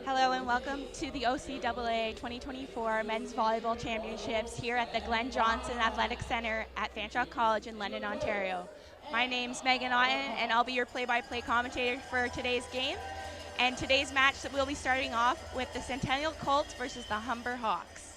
Hello and welcome to the OCAA 2024 Men's Volleyball Championships here at the Glenn Johnson Athletic Centre at Fanshawe College in London, Ontario. My name's Megan Otten and I'll be your play-by-play commentator for today's game. And today's match that we'll be starting off with the Centennial Colts versus the Humber Hawks.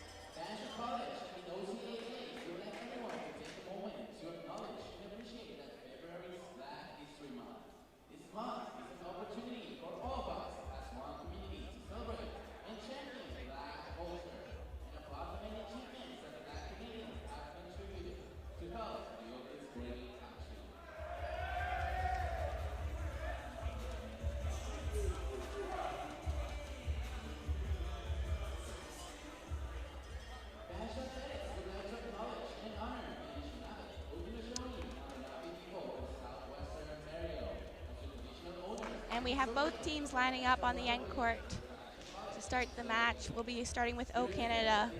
And we have both teams lining up on the end court to start the match. We'll be starting with O Canada.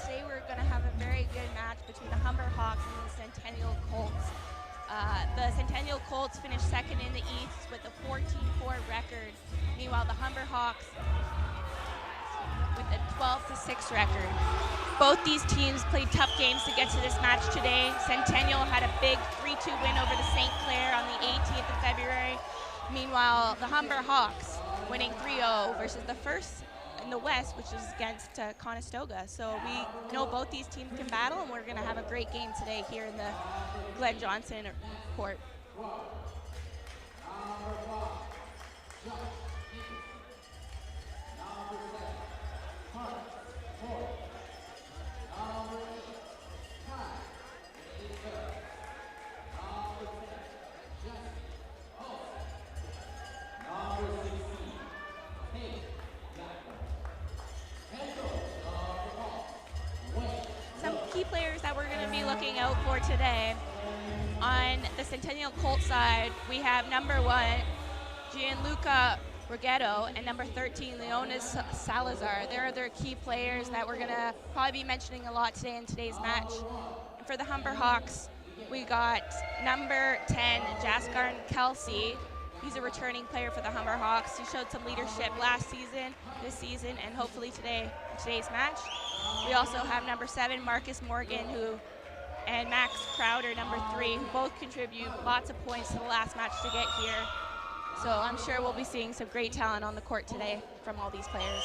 Today we're going to have a very good match between the Humber Hawks and the Centennial Colts. The Centennial Colts finished second in the East with a 14-4 record. Meanwhile, the Humber Hawks with a 12-6 record. Both these teams played tough games to get to this match today. Centennial had a big 3-2 win over the St. Clair on the 18th of February. Meanwhile, the Humber Hawks winning 3-0 versus the first in the West, which is against Conestoga. So we know both these teams can battle, and we're going to have a great game today here in the Glenn Johnson court. Key players that we're going to be looking out for today. On the Centennial Colts side, we have number 1, Gianluca Righetto, and number 13, Leonis Salazar. They're their key players that we're going to probably be mentioning a lot today in today's match. And for the Humber Hawks, we got number 10, Jaskar Kelsey. He's a returning player for the Humber Hawks. He showed some leadership last season, this season, and hopefully today in today's match. We also have number 7, Marcus Morgan, and Max Crowder, number 3, who both contribute lots of points to the last match to get here. So I'm sure we'll be seeing some great talent on the court today from all these players.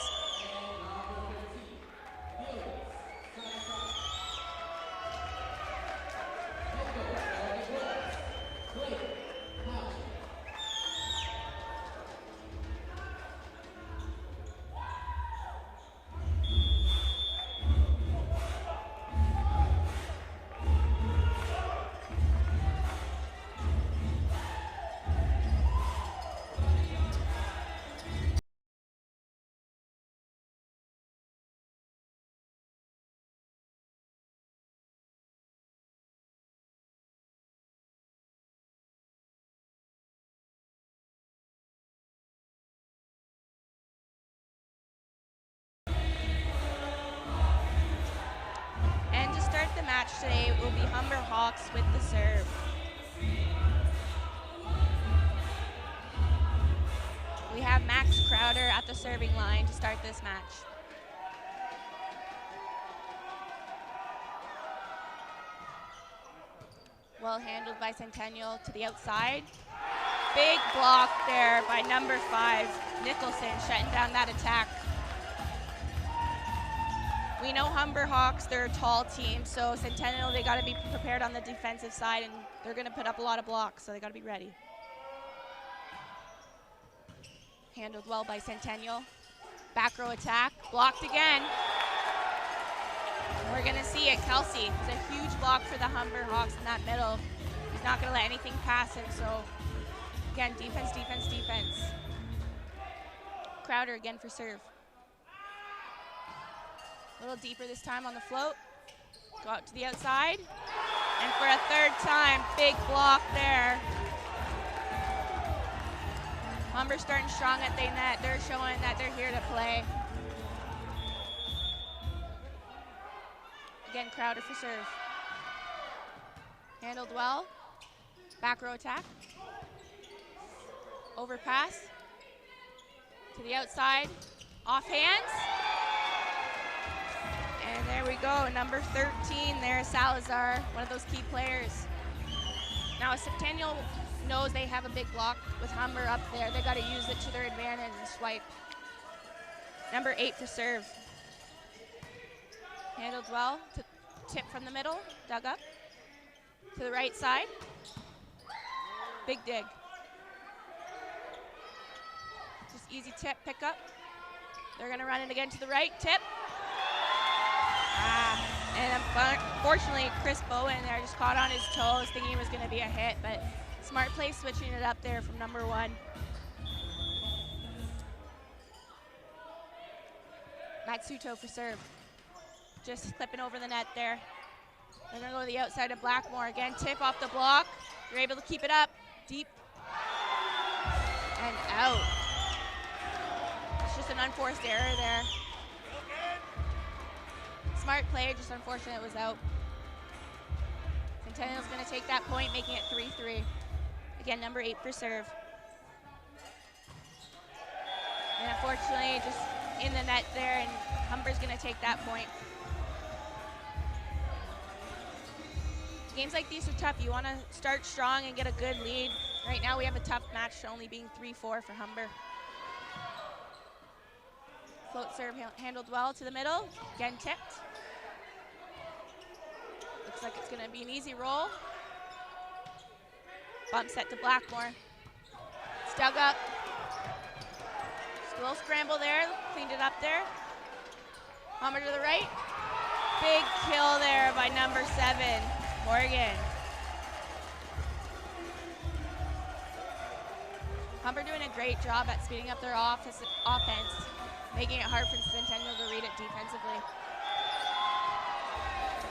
And to start the match today, it will be Humber Hawks with the serve. We have Max Crowder at the serving line to start this match. Well handled by Centennial to the outside. Big block there by number 5, Nicholson, shutting down that attack. We know Humber Hawks, they're a tall team, so Centennial, they got to be prepared on the defensive side, and they're going to put up a lot of blocks, so they got to be ready. Handled well by Centennial. Back row attack, blocked again. We're going to see it. Kelsey, it's a huge block for the Humber Hawks in that middle. He's not going to let anything pass him, so again, defense, defense, defense. Crowder again for serve. A little deeper this time on the float. Go out to the outside. And for a third time, big block there. Humber starting strong at the net. They're showing that they're here to play. Again, Crowder for serve. Handled well. Back row attack. Overpass. To the outside. Off hands. And there we go, number 13 there, Salazar, one of those key players. Now, Centennial knows they have a big block with Humber up there. They got to use it to their advantage and swipe. Number 8 for serve. Handled well, tip from the middle, dug up. To the right side. Big dig. Just easy tip, pick up. They're gonna run it again to the right, tip. And unfortunately, Chris Bowen there just caught on his toes, thinking it was going to be a hit, but smart play switching it up there from number 1. Matsuto for serve. Just clipping over the net there. They're going to go to the outside of Blackmore. Again, tip off the block. You're able to keep it up. Deep. And out. It's just an unforced error there. Smart play, just unfortunate it was out. Centennial's going to take that point, making it 3-3. Again, number 8 for serve. And unfortunately, just in the net there, and Humber's going to take that point. Games like these are tough. You want to start strong and get a good lead. Right now, we have a tough match, only being 3-4 for Humber. Float serve handled well to the middle. Again, tipped. Looks like it's going to be an easy roll. Bump set to Blackmore. It's dug up. Just a little scramble there. Cleaned it up there. Humber to the right. Big kill there by number 7, Morgan. Humber doing a great job at speeding up their offense, making it hard for Centennial to read it defensively.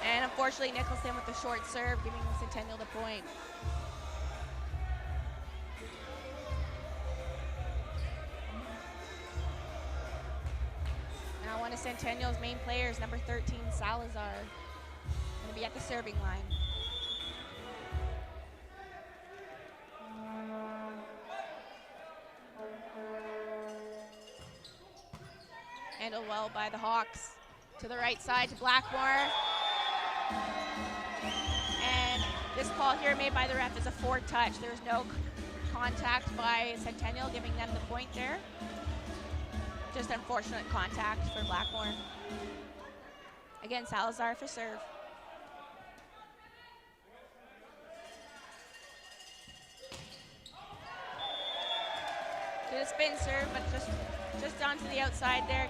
And unfortunately, Nicholson with the short serve, giving Centennial the point. Now one of Centennial's main players, number 13, Salazar, going to be at the serving line. Handled well by the Hawks. To the right side to Blackmore. And this call here made by the ref is a 4 touch. There's no contact by Centennial, giving them the point there. Just unfortunate contact for Blackmore. Again, Salazar for serve. Did a spin serve, but just onto the outside there.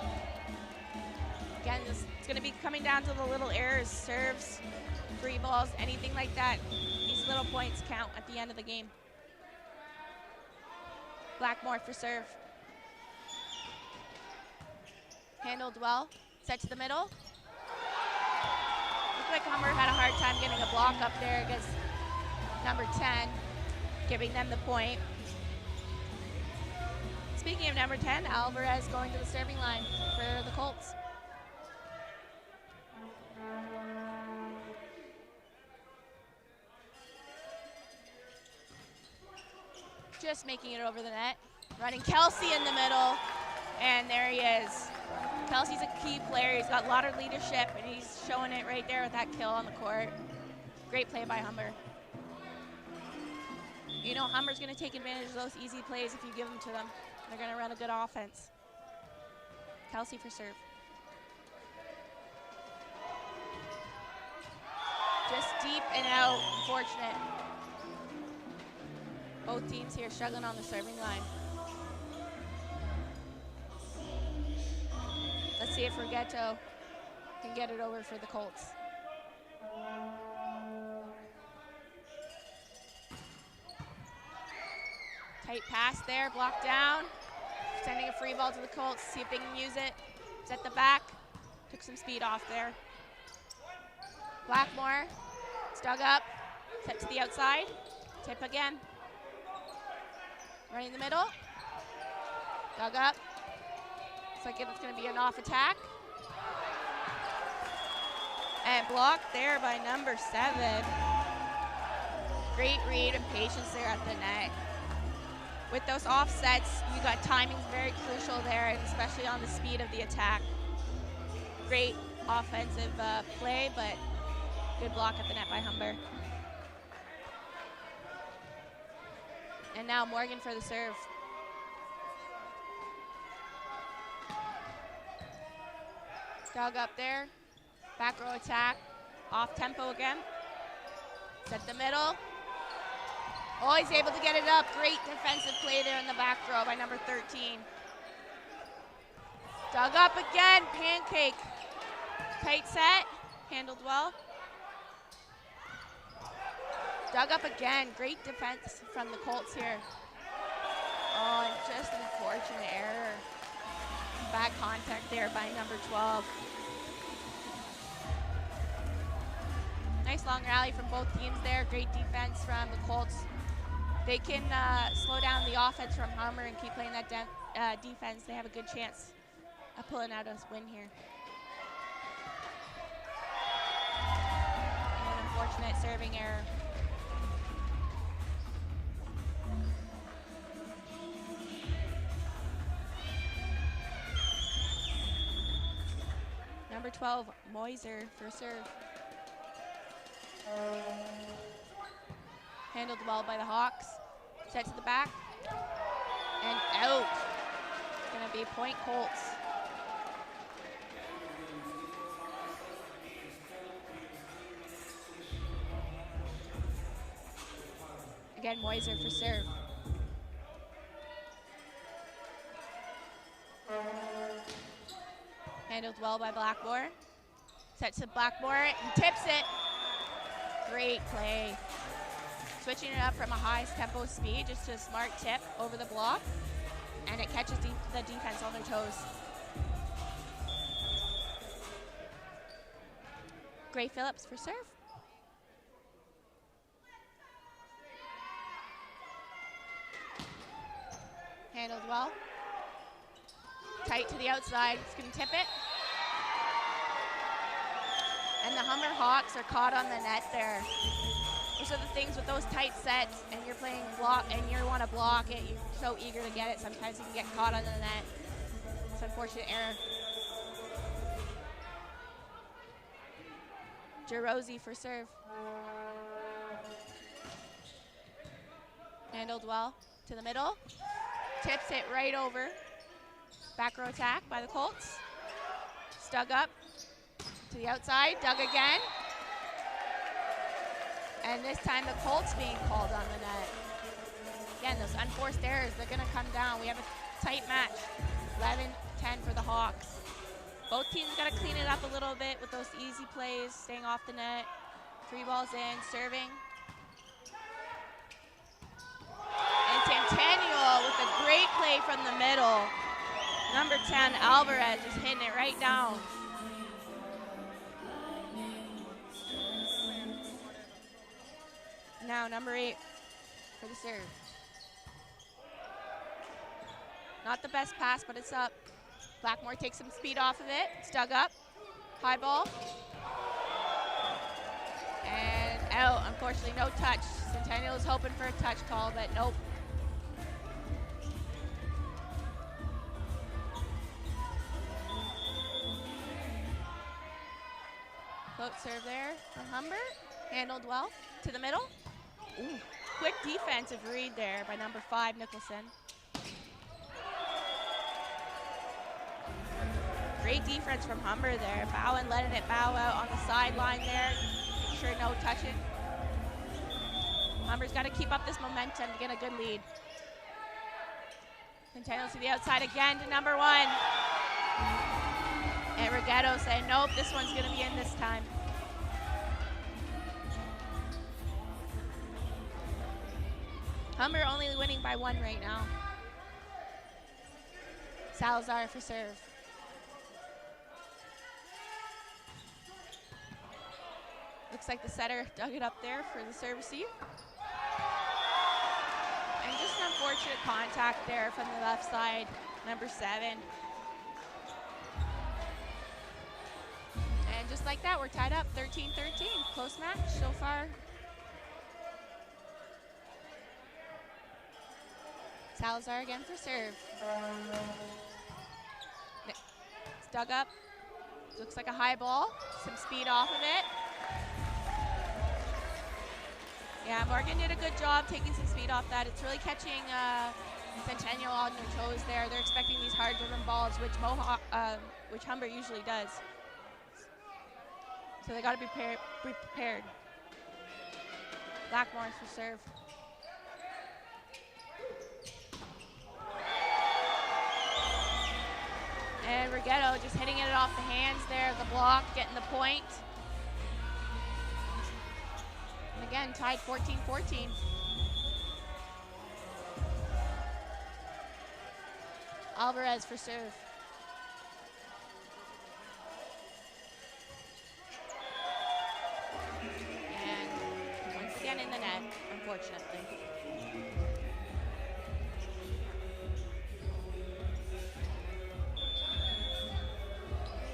Again, it's going to be coming down to the little errors, serves, free balls, anything like that. These little points count at the end of the game. Blackmore for serve. Handled well, set to the middle. Looks like Humber had a hard time getting a block up there against number 10, giving them the point. Speaking of number 10, Alvarez going to the serving line for the Colts. Just making it over the net. Running Kelsey in the middle, and there he is. Kelsey's a key player. He's got a lot of leadership, and he's showing it right there with that kill on the court. Great play by Humber. You know Humber's going to take advantage of those easy plays if you give them to them. They're going to run a good offense. Kelsey for serve. Just deep and out, unfortunate. Both teams here struggling on the serving line. Let's see if Rigetto can get it over for the Colts. Tight pass there, blocked down. Sending a free ball to the Colts, see if they can use it. It's at the back, took some speed off there. Blackmore, it's dug up, set to the outside, tip again. Running the middle, dug up. Looks like it's gonna be an off attack. And blocked there by number 7. Great read and patience there at the net. With those offsets, you got timing's very crucial there, and especially on the speed of the attack. Great offensive play, but good block at the net by Humber. And now Morgan for the serve. Dug up there, back row attack, off tempo again. Set the middle. Oh, he's able to get it up. Great defensive play there in the back row by number 13. Dug up again, pancake. Tight set, handled well. Dug up again, great defense from the Colts here. Oh, and just an unfortunate error. Bad contact there by number 12. Nice long rally from both teams there. Great defense from the Colts. They can slow down the offense from Humber and keep playing that defense. They have a good chance of pulling out a win here. And an unfortunate serving error. Number 12, Moiser for serve. Handled well by the Hawks. Set to the back. And out. It's going to be point Colts. Again, Moiser for serve. Handled well by Blackmore. Set to Blackmore and tips it. Great play. Switching it up from a high tempo speed just to a smart tip over the block, and it catches the defense on their toes. Gray Phillips for serve. Handled well. Tight to the outside, it's gonna tip it. And the Humber Hawks are caught on the net there. Those are the things with those tight sets, and you're playing block, and you want to block it. You're so eager to get it. Sometimes you can get caught on the net. It's an unfortunate error. Jerosi for serve. Handled well. To the middle. Tips it right over. Back row attack by the Colts. Dug up to the outside. Dug again. And this time the Colts being called on the net. Again, those unforced errors, they're going to come down. We have a tight match. 11-10 for the Hawks. Both teams got to clean it up a little bit with those easy plays, staying off the net. 3 balls in, serving. And Centennial with a great play from the middle. Number 10, Alvarez, is hitting it right down. Now number 8 for the serve. Not the best pass, but it's up. Blackmore takes some speed off of it. It's dug up. High ball. And out. Unfortunately, no touch. Centennial was hoping for a touch call, but nope. Float serve there from Humber. Handled well. To the middle. Ooh. Quick defensive read there by number 5, Nicholson. Great defense from Humber there. Bowen letting it bow out on the sideline there. Make sure no touching. Humber's got to keep up this momentum to get a good lead. Centennial to the outside again to number 1. And Rigetto saying, nope, this one's going to be in this time. Humber only winning by 1 right now. Salazar for serve. Looks like the setter dug it up there for the serve receive. And just an unfortunate contact there from the left side, number 7. And just like that, we're tied up 13-13. Close match so far. Salazar again for serve. It's dug up. Looks like a high ball. Some speed off of it. Yeah, Morgan did a good job taking some speed off that. It's really catching Centennial on their toes there. They're expecting these hard-driven balls, which Humber usually does. So they got to be prepared. Blackmore for serve. And Rigetto just hitting it off the hands there, the block, getting the point. And again, tied 14-14. Alvarez for serve. And once again in the net, unfortunately.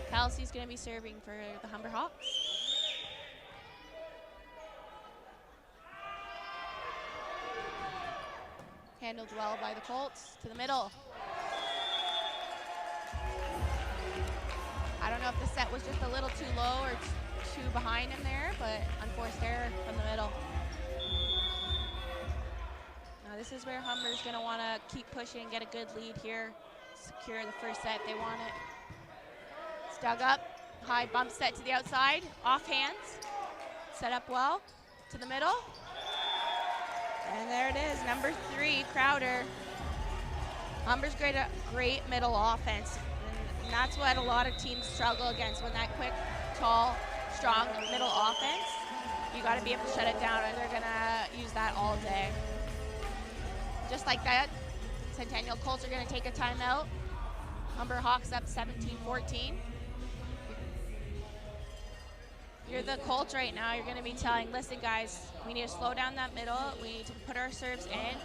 Kelsey's going to be serving for the Humber Hawks. Handled well by the Colts to the middle. I don't know if the set was just a little too low or too behind him there, but unforced error from the middle. Now this is where Humber's going to want to keep pushing, get a good lead here, secure the first set. They want it. It's dug up, high bump set to the outside, off hands, set up well to the middle. And there it is, number 3, Crowder. Humber's great middle offense. And that's what a lot of teams struggle against, when that quick, tall, strong middle offense. You got to be able to shut it down, or they're going to use that all day. Just like that, Centennial Colts are going to take a timeout. Humber Hawks up 17-14. You're the Colts right now. You're going to be telling, listen, guys, we need to slow down that middle. We need to put our serves in.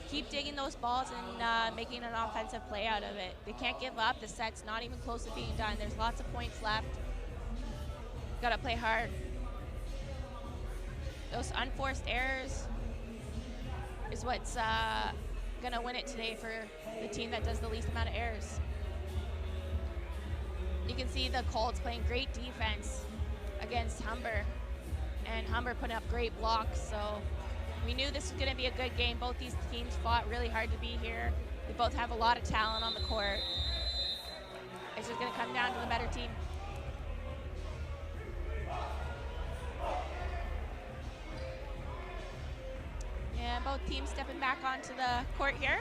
Keep digging those balls and making an offensive play out of it. They can't give up. The set's not even close to being done. There's lots of points left. Got to play hard. Those unforced errors is what's going to win it today for the team that does the least amount of errors. You can see the Colts playing great defense against Humber, and Humber putting up great blocks, so We knew this was going to be a good game. Both these teams fought really hard to be here. They both have a lot of talent on the court. It's just going to come down to the better team. And both teams stepping back onto the court here.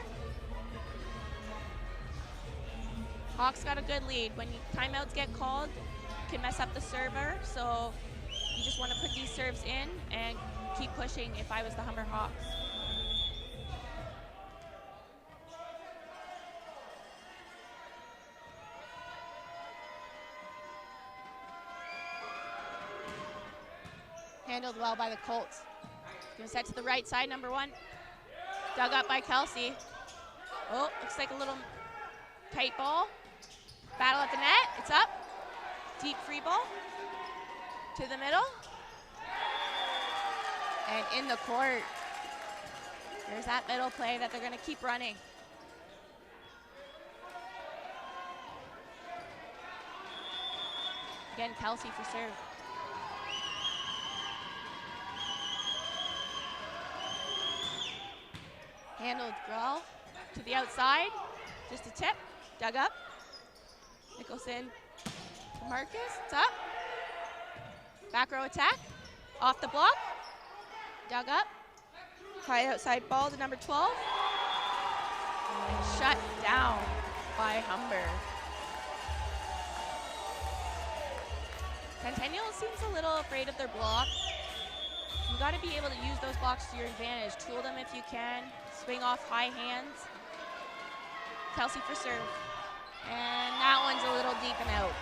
Hawks got a good lead. When timeouts get called, you can mess up the server. So you just want to put these serves in and keep pushing if I was the Humber Hawks. Handled well by the Colts. Gonna set to the right side, number 1. Dug up by Kelsey. Oh, looks like a little tight ball. Battle at the net, it's up. Deep free ball to the middle. And in the court. There's that middle play that they're gonna keep running. Again, Kelsey for serve. Handled well to the outside. Just a tip. Dug up. Nicholson to Marcus. It's up. Back row attack. Off the block. Dug up. High outside ball to number 12. And shut down by Humber. Centennial seems a little afraid of their block. You got to be able to use those blocks to your advantage. Tool them if you can. Swing off high hands. Kelsey for serve. And that one's a little deep and out.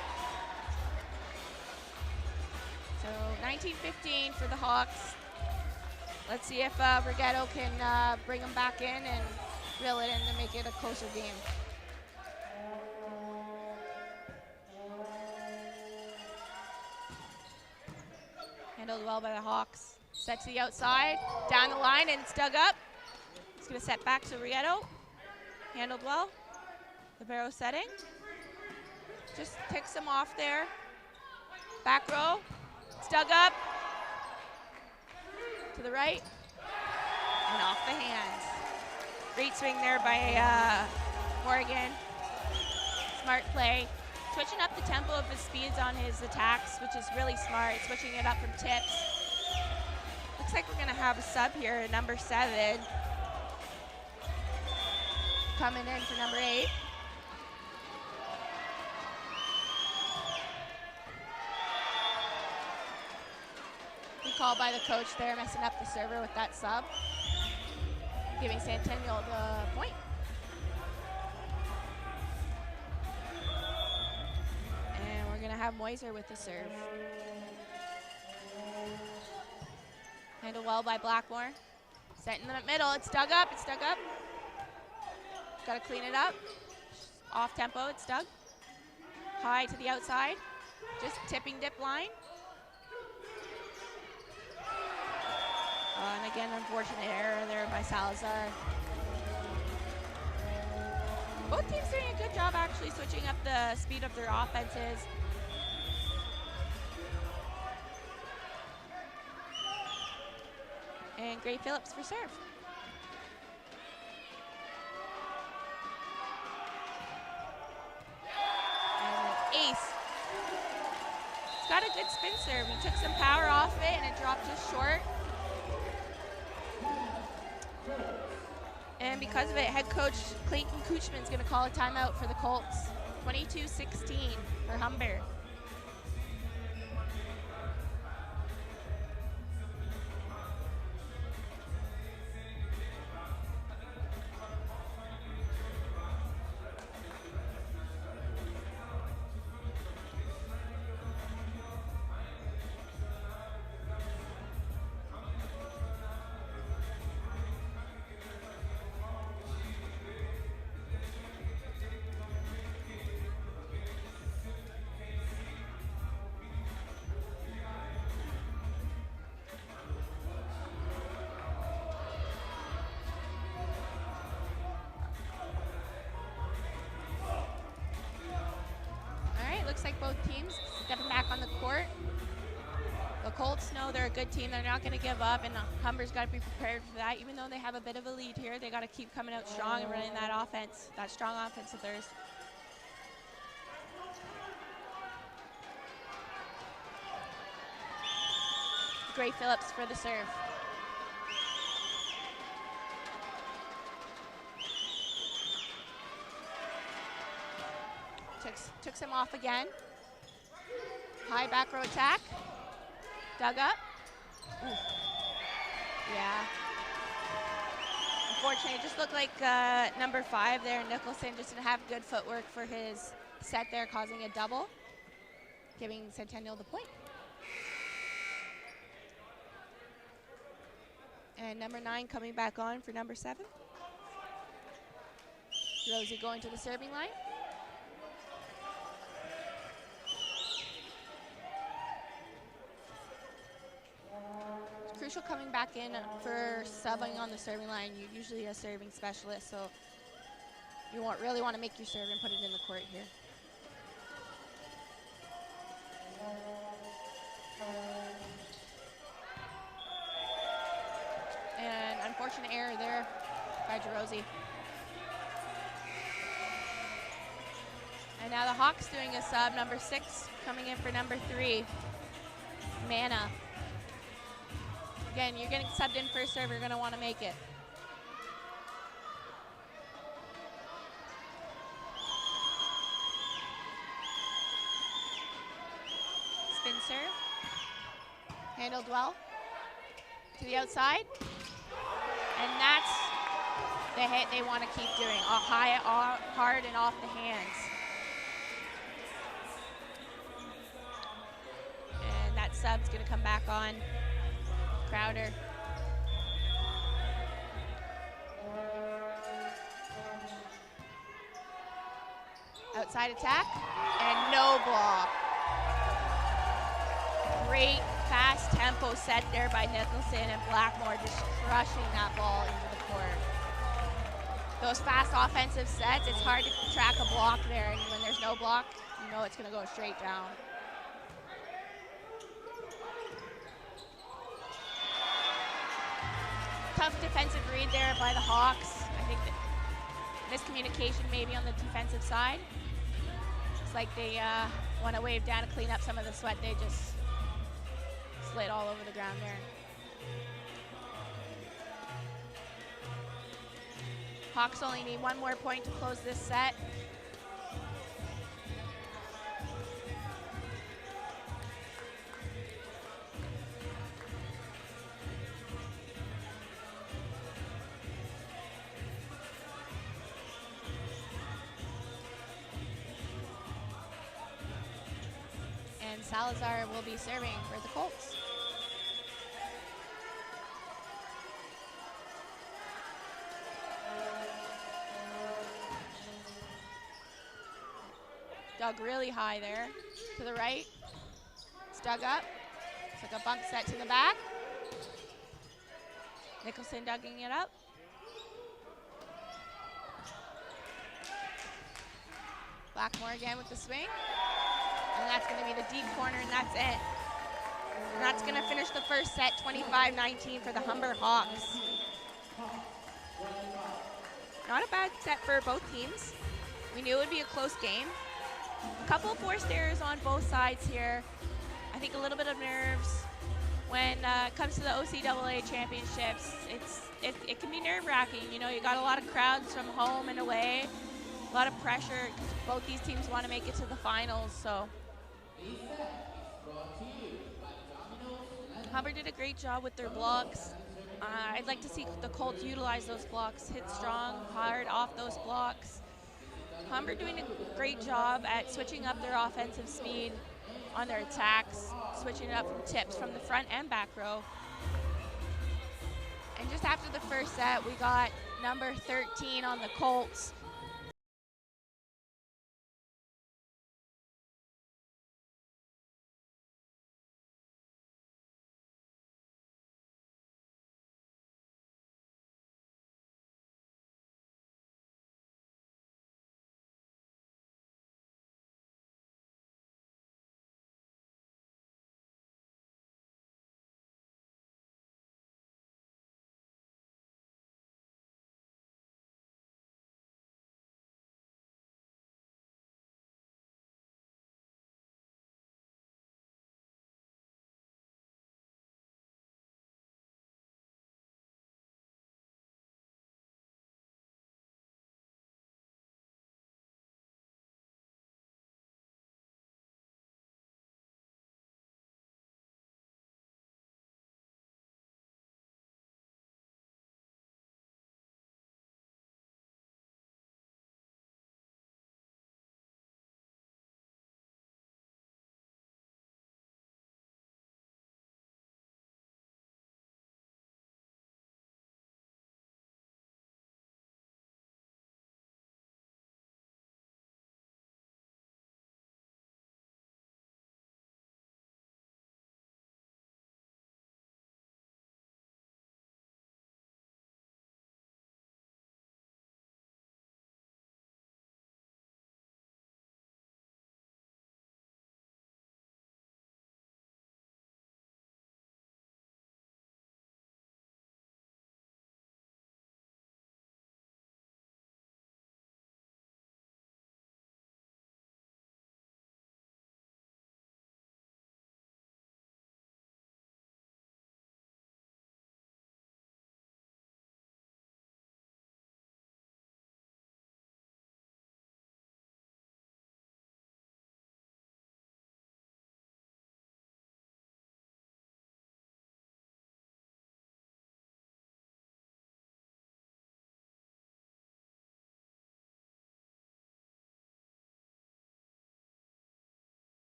So 19-15 for the Hawks. Let's see if Rigetto can bring them back in and reel it in to make it a closer game. Handled well by the Hawks. Set to the outside, down the line, and it's dug up. It's gonna set back to Rigetto. Handled well. The barrow setting. Just ticks him off there. Back row, it's dug up. To the right, and off the hands. Great swing there by Morgan. Smart play. Switching up the tempo of his speeds on his attacks, which is really smart. Switching it up from tips. Looks like we're gonna have a sub here, number 7. Coming in for number 8. Good call by the coach there, messing up the server with that sub. Giving Centennial the point. And we're gonna have Moiser with the serve. Handled well by Blackmore. Set in the middle, it's dug up, it's dug up. Gotta clean it up. Off tempo, it's dug. High to the outside. Just tipping dip line. And again, unfortunate error there by Salazar. Both teams doing a good job actually switching up the speed of their offenses. And Gray Phillips for serve. And an ace. It's got a good spin serve. He took some power off it and it dropped just short. And because of it, head coach Clayton Kuchman is going to call a timeout for the Colts. 22-16 for Humber. Looks like both teams stepping back on the court. The Colts know they're a good team. They're not going to give up, and Humber's got to be prepared for that. Even though they have a bit of a lead here, they got to keep coming out strong and running that offense, that strong offense of theirs. Gray Phillips for the serve. Took some off again. High back row attack. Dug up. Ooh. Yeah. Unfortunately, it just looked like number 5 there, Nicholson, just didn't have good footwork for his set there, causing a double, giving Centennial the point. And number 9 coming back on for number 7. Rosie going to the serving line. It's crucial coming back in for subbing on the serving line. You're usually a serving specialist, so you really want to make your serve and put it in the court here. And unfortunate error there by Jerosi. And now the Hawks doing a sub, number 6 coming in for number 3, Mana. Again, you're getting subbed in first serve, you're going to want to make it. Spin serve. Handled well. To the outside. And that's the hit they want to keep doing. High, hard, and off the hands. And that sub's going to come back on. Crowder. Outside attack, and no block. Great fast tempo set there by Nicholson, and Blackmore just crushing that ball into the court. Those fast offensive sets, it's hard to track a block there, and when there's no block, you know it's going to go straight down. Tough defensive read there by the Hawks. I think that miscommunication maybe on the defensive side. It's like they want to wave down to clean up some of the sweat. They just slid all over the ground there. Hawks only need one more point to close this set. And Salazar will be serving for the Colts. Dug really high there to the right. It's dug up. Took a bump set to the back. Nicholson dugging it up. Blackmore again with the swing. And that's going to be the deep corner, and that's it. And that's going to finish the first set, 25-19 for the Humber Hawks. Not a bad set for both teams. We knew it would be a close game. A couple of forced errors on both sides here. I think a little bit of nerves. When it comes to the OCAA championships, it can be nerve-wracking. You know, you got a lot of crowds from home and away, a lot of pressure. Both these teams want to make it to the finals, so. Humber did a great job with their blocks. I'd like to see the Colts utilize those blocks, hit strong, hard off those blocks. Humber doing a great job at switching up their offensive speed on their attacks, switching it up from tips from the front and back row. And just after the first set, we got number 13 on the Colts,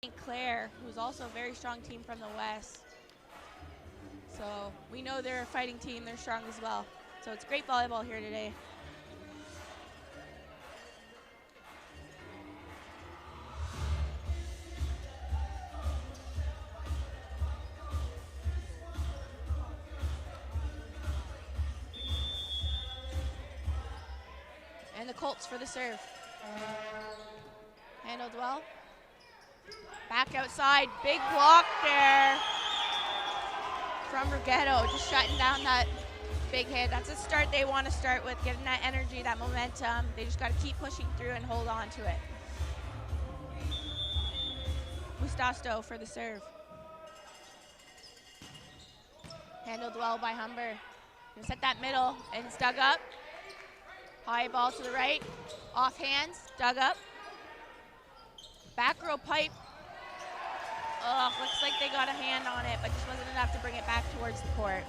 St. Clair, who's also a very strong team from the West. So we know they're a fighting team. They're strong as well. So it's great volleyball here today. And the Colts for the serve. Handled well. Back outside, big block there from Rigetto, just shutting down that big hit. That's a start they want to start with, getting that energy, that momentum. They just got to keep pushing through and hold on to it. Bustasto for the serve. Handled well by Humber. Gonna set that middle, and it's dug up. High ball to the right, off hands, dug up. Back row pipe. Oh, looks like they got a hand on it, but just wasn't enough to bring it back towards the court.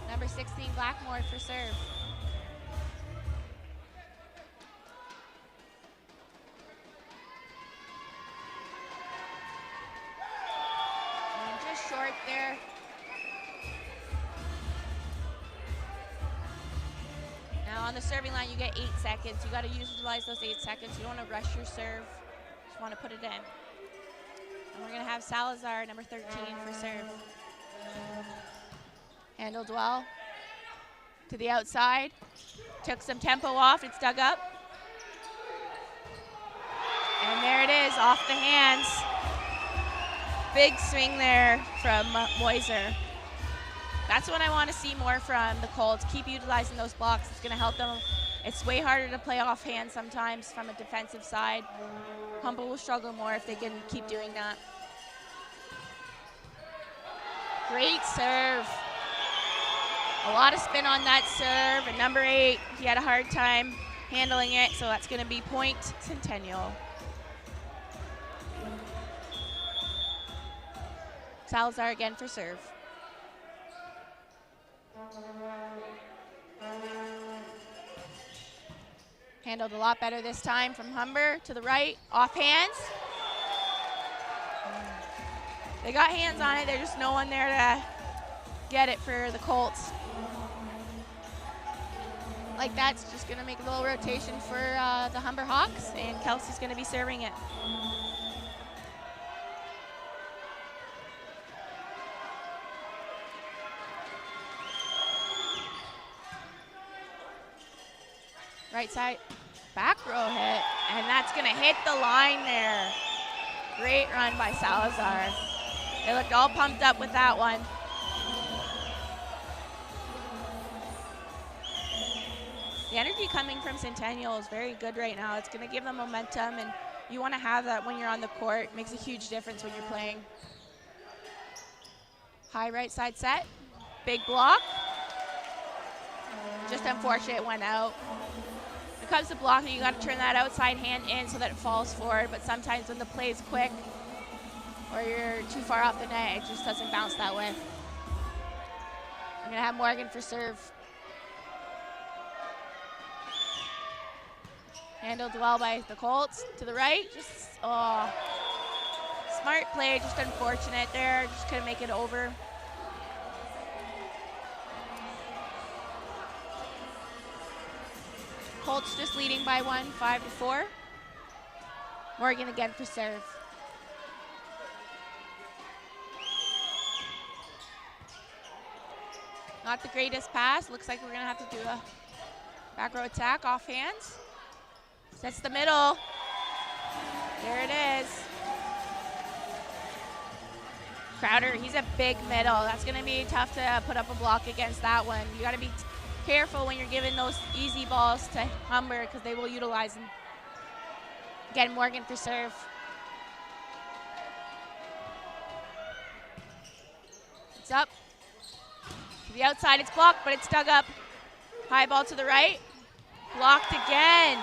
Number 16, Blackmore for serve. And just short there. Now on the serving line, you get 8 seconds. You got to utilize those 8 seconds. You don't want to rush your serve. Just want to put it in. And we're going to have Salazar, number 13, for serve. Handled well. To the outside. Took some tempo off. It's dug up. And there it is, off the hands. Big swing there from Moiser. That's what I want to see more from the Colts. Keep utilizing those blocks. It's going to help them. It's way harder to play offhand sometimes from a defensive side. Humber will struggle more if they can keep doing that. Great serve. A lot of spin on that serve. And number 8, he had a hard time handling it, so that's going to be point Centennial. Salazar again for serve. Handled a lot better this time from Humber to the right, off hands. They got hands on it, there's just no one there to get it for the Colts. Like that's just gonna make a little rotation for the Humber Hawks, and Kelsey's gonna be serving it. Right side, back row hit, and that's gonna hit the line there. Great run by Salazar. They looked all pumped up with that one. The energy coming from Centennial is very good right now. It's gonna give them momentum, and you wanna have that when you're on the court. It makes a huge difference when you're playing. High right side set, big block. Just unfortunate it went out. When it comes to blocking, you got to turn that outside hand in so that it falls forward, but sometimes when the play is quick or you're too far off the net, it just doesn't bounce that way. I'm going to have Morgan for serve. Handled well by the Colts. To the right, just, oh, smart play, just unfortunate there. Just couldn't make it over. Colts just leading by 1, 5-4. Morgan again for serve. Not the greatest pass. Looks like we're gonna have to do a back row attack off hands. Sets the middle. There it is. Crowder, he's a big middle. That's gonna be tough to put up a block against that one. You gotta be careful when you're giving those easy balls to Humber because they will utilize them. Again, Morgan for serve. It's up. To the outside, it's blocked, but it's dug up. High ball to the right. Blocked again.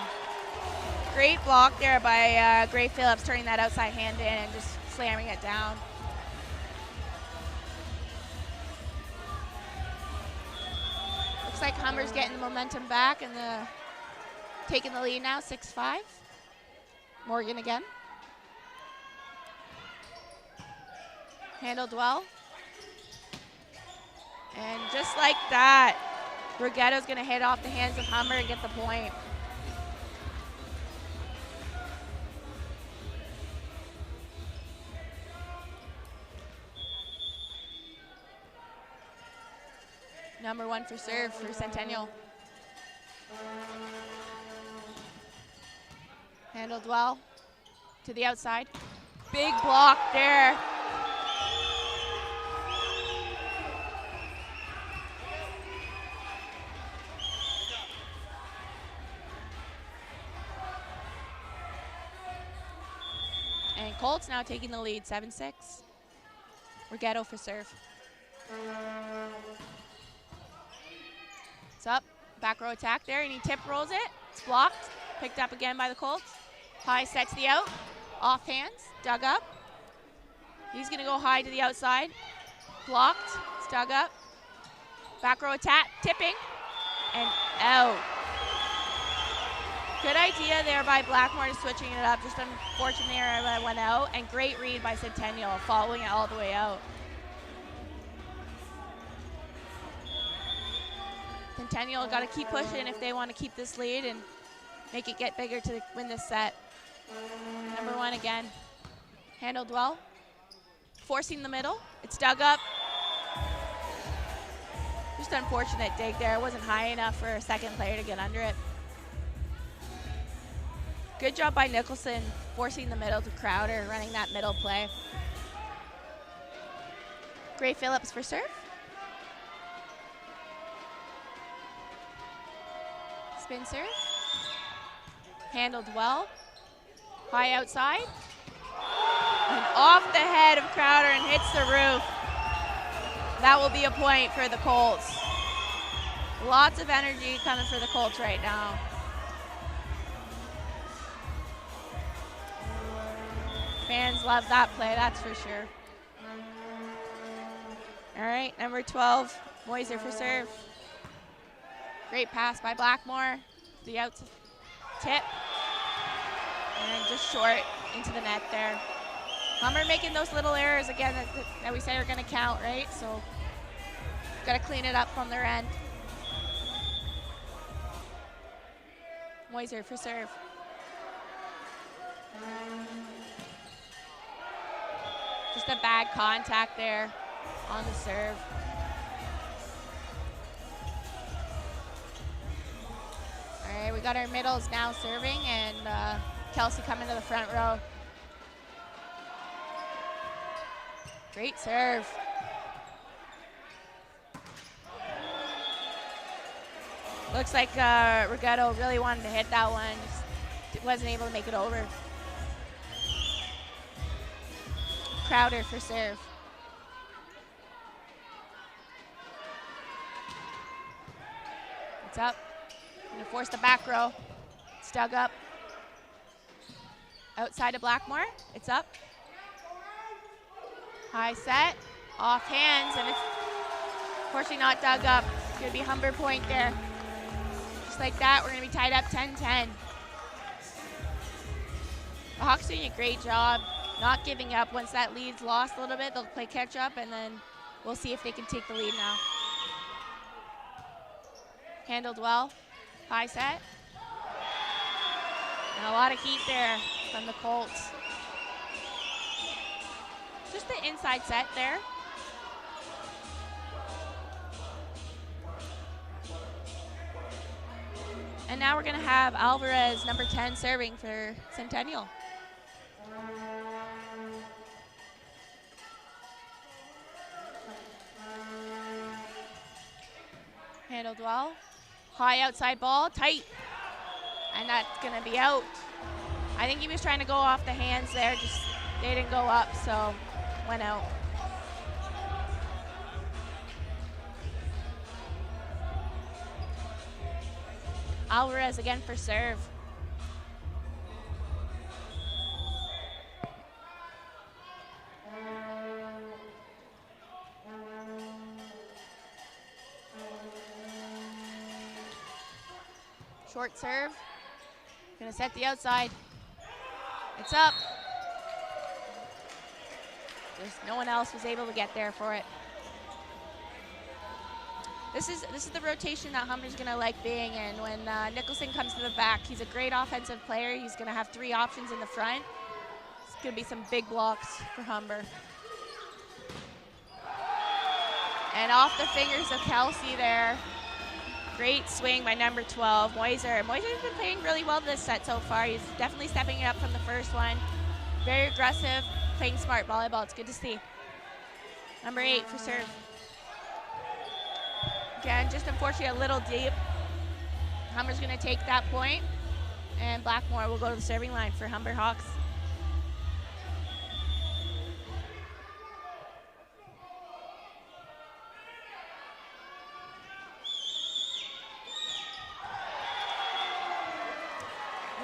Great block there by Gray Phillips, turning that outside hand in and just slamming it down. Looks like Humber's getting the momentum back, and the taking the lead now, 6-5. Morgan again. Handled well. And just like that, Rigetto's going to hit off the hands of Humber and get the point. Number 1 for serve for Centennial. Handled well to the outside. Big block there. And Colts now taking the lead, 7-6. Rigetto for serve. It's up, back row attack there, and he tip rolls it. It's blocked, picked up again by the Colts. High sets the out, off hands, dug up. He's gonna go high to the outside. Blocked, it's dug up. Back row attack, tipping, and out. Good idea there by Blackmore to switching it up. Just unfortunately it went out, and great read by Centennial, following it all the way out. Centennial got to keep pushing if they want to keep this lead and make it get bigger to win this set. Number 1 again. Handled well. Forcing the middle. It's dug up. Just unfortunate dig there. It wasn't high enough for a second player to get under it. Good job by Nicholson forcing the middle to Crowder, running that middle play. Gray Phillips for serve. Spin serve. Handled well. High outside. And off the head of Crowder and hits the roof. That will be a point for the Colts. Lots of energy coming for the Colts right now. Fans love that play, that's for sure. All right, number 12, Moiser for serve. Great pass by Blackmore. The out tip. And just short into the net there. Humber making those little errors again that we say are going to count, right? So, got to clean it up from their end. Moiser for serve. Just a bad contact there on the serve. All right, we got our middles now serving, and Kelsey coming to the front row. Great serve. Looks like Rigetto really wanted to hit that one, just wasn't able to make it over. Crowder for serve. It's up. Gonna force the back row. It's dug up. Outside of Blackmore. It's up. High set. Off hands, and it's unfortunately not dug up. It's gonna be Humber point there. Just like that, we're gonna be tied up 10-10. The Hawks doing a great job not giving up. Once that lead's lost a little bit, they'll play catch up, and then we'll see if they can take the lead now. Handled well. High set. And a lot of heat there from the Colts. Just the inside set there. And now we're going to have Alvarez, number 10, serving for Centennial. Handled well. High outside ball, tight. And that's going to be out. I think he was trying to go off the hands there, just they didn't go up, so went out. Alvarez again for serve. Short serve, Gonna set the outside. It's up. Just no one else was able to get there for it. This is the rotation that Humber's gonna like being in. When Nicholson comes to the back, he's a great offensive player. He's gonna have 3 options in the front. It's gonna be some big blocks for Humber. And off the fingers of Kelsey there. Great swing by number 12, Moiser. Moiser's been playing really well this set so far. He's definitely stepping it up from the first one. Very aggressive, playing smart volleyball. It's good to see. Number 8 for serve. Again, just unfortunately a little deep. Humber's gonna take that point, and Blackmore will go to the serving line for Humber Hawks.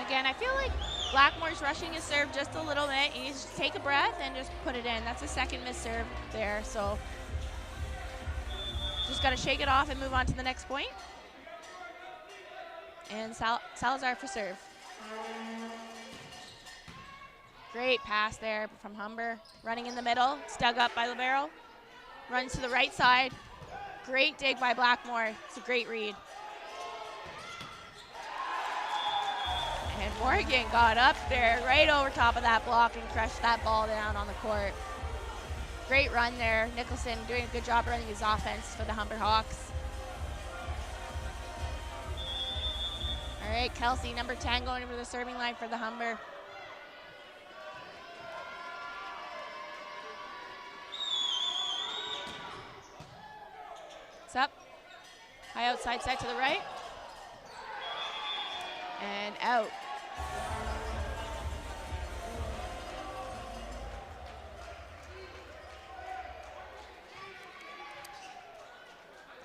Again, I feel like Blackmore's rushing his serve just a little bit. He needs to take a breath and just put it in. That's a second missed serve there, so just got to shake it off and move on to the next point. And Salazar for serve. Great pass there from Humber. Running in the middle, it's dug up by Libero. Runs to the right side. Great dig by Blackmore. It's a great read. And Morgan got up there right over top of that block and crushed that ball down on the court. Great run there. Nicholson doing a good job running his offense for the Humber Hawks. All right, Kelsey, number 10, going over the serving line for the Humber. It's up. High outside set to the right. And out.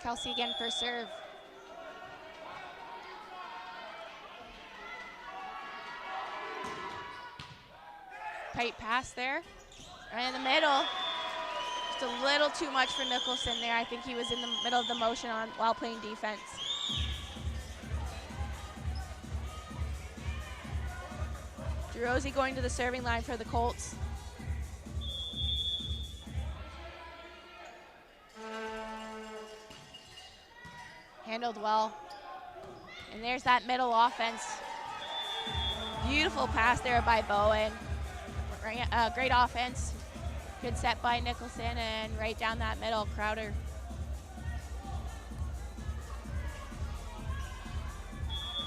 Kelsey again for serve. Tight pass there. Right in the middle. Just a little too much for Nicholson there. I think he was in the middle of the motion while playing defense. Rosie going to the serving line for the Colts. Handled well. And there's that middle offense. Beautiful pass there by Bowen. Great offense. Good set by Nicholson, and right down that middle, Crowder.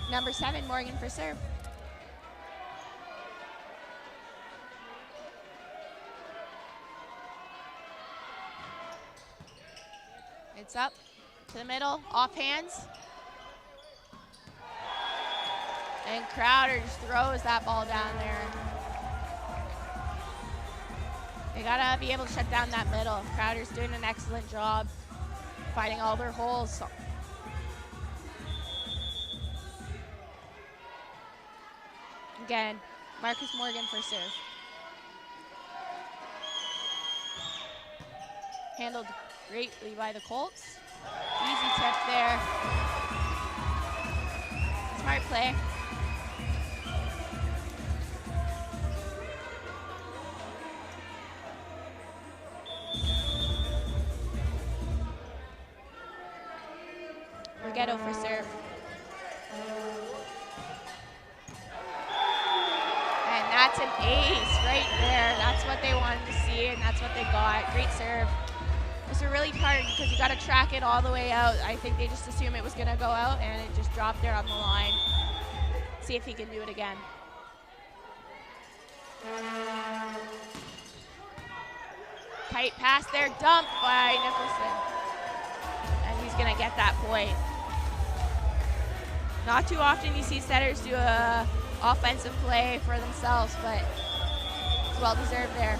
Number 7, Morgan for serve. It's up to the middle, off hands. And Crowder just throws that ball down there. They gotta be able to shut down that middle. Crowder's doing an excellent job finding all their holes. Again, Marcus Morgan for serve. Handled greatly by the Colts. Easy tip there. Smart play. Ghetto for serve. And that's an ace right there. That's what they wanted to see, and that's what they got. Great serve. It's really hard because you got to track it all the way out. I think they just assumed it was going to go out, and it just dropped there on the line. See if he can do it again. Tight pass there, dumped by Nicholson. And he's going to get that point. Not too often you see setters do a offensive play for themselves, but it's well deserved there.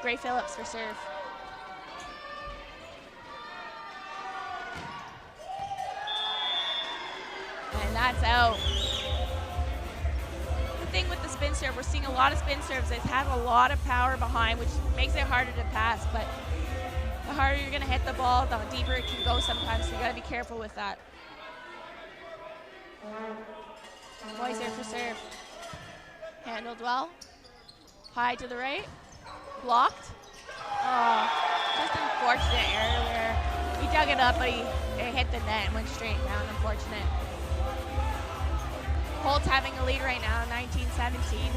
Gray Phillips for serve. And that's out. The thing with the spin serve, we're seeing a lot of spin serves that have a lot of power behind, which makes it harder to pass, but the harder you're gonna hit the ball, the deeper it can go sometimes, so you gotta be careful with that. Moiser for serve. Handled well. High to the right. Blocked. Oh, just unfortunate error where he dug it up, but it hit the net and went straight down. Unfortunate. Colts having a lead right now, 19-17.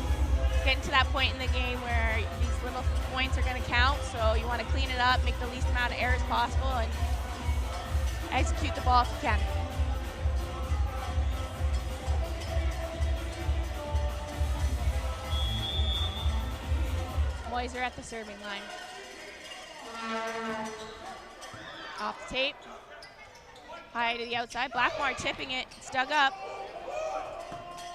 Getting to that point in the game where these little points are going to count, so you want to clean it up, make the least amount of errors possible, and execute the ball if you can. Moiser at the serving line. Off the tape. High to the outside. Blackmore tipping it. It's dug up.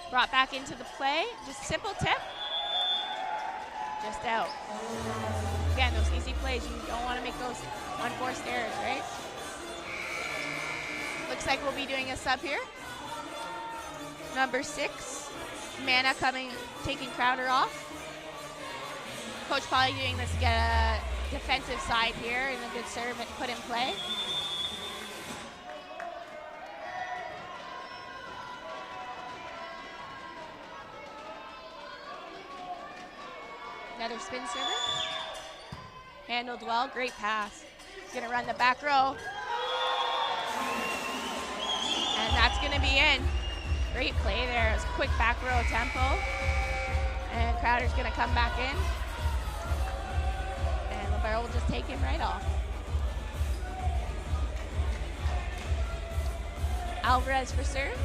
Brought back into the play. Just simple tip. Just out. Again, those easy plays, you don't want to make those unforced errors, right? Looks like we'll be doing a sub here. Number 6, Mana taking Crowder off. Coach probably doing this to get a defensive side here and a good serve and put in play. Another spin server. Handled well, great pass. He's gonna run the back row. And that's gonna be in. Great play there, it's a quick back row tempo. And Crowder's gonna come back in. And LeBaron will just take him right off. Alvarez for serve.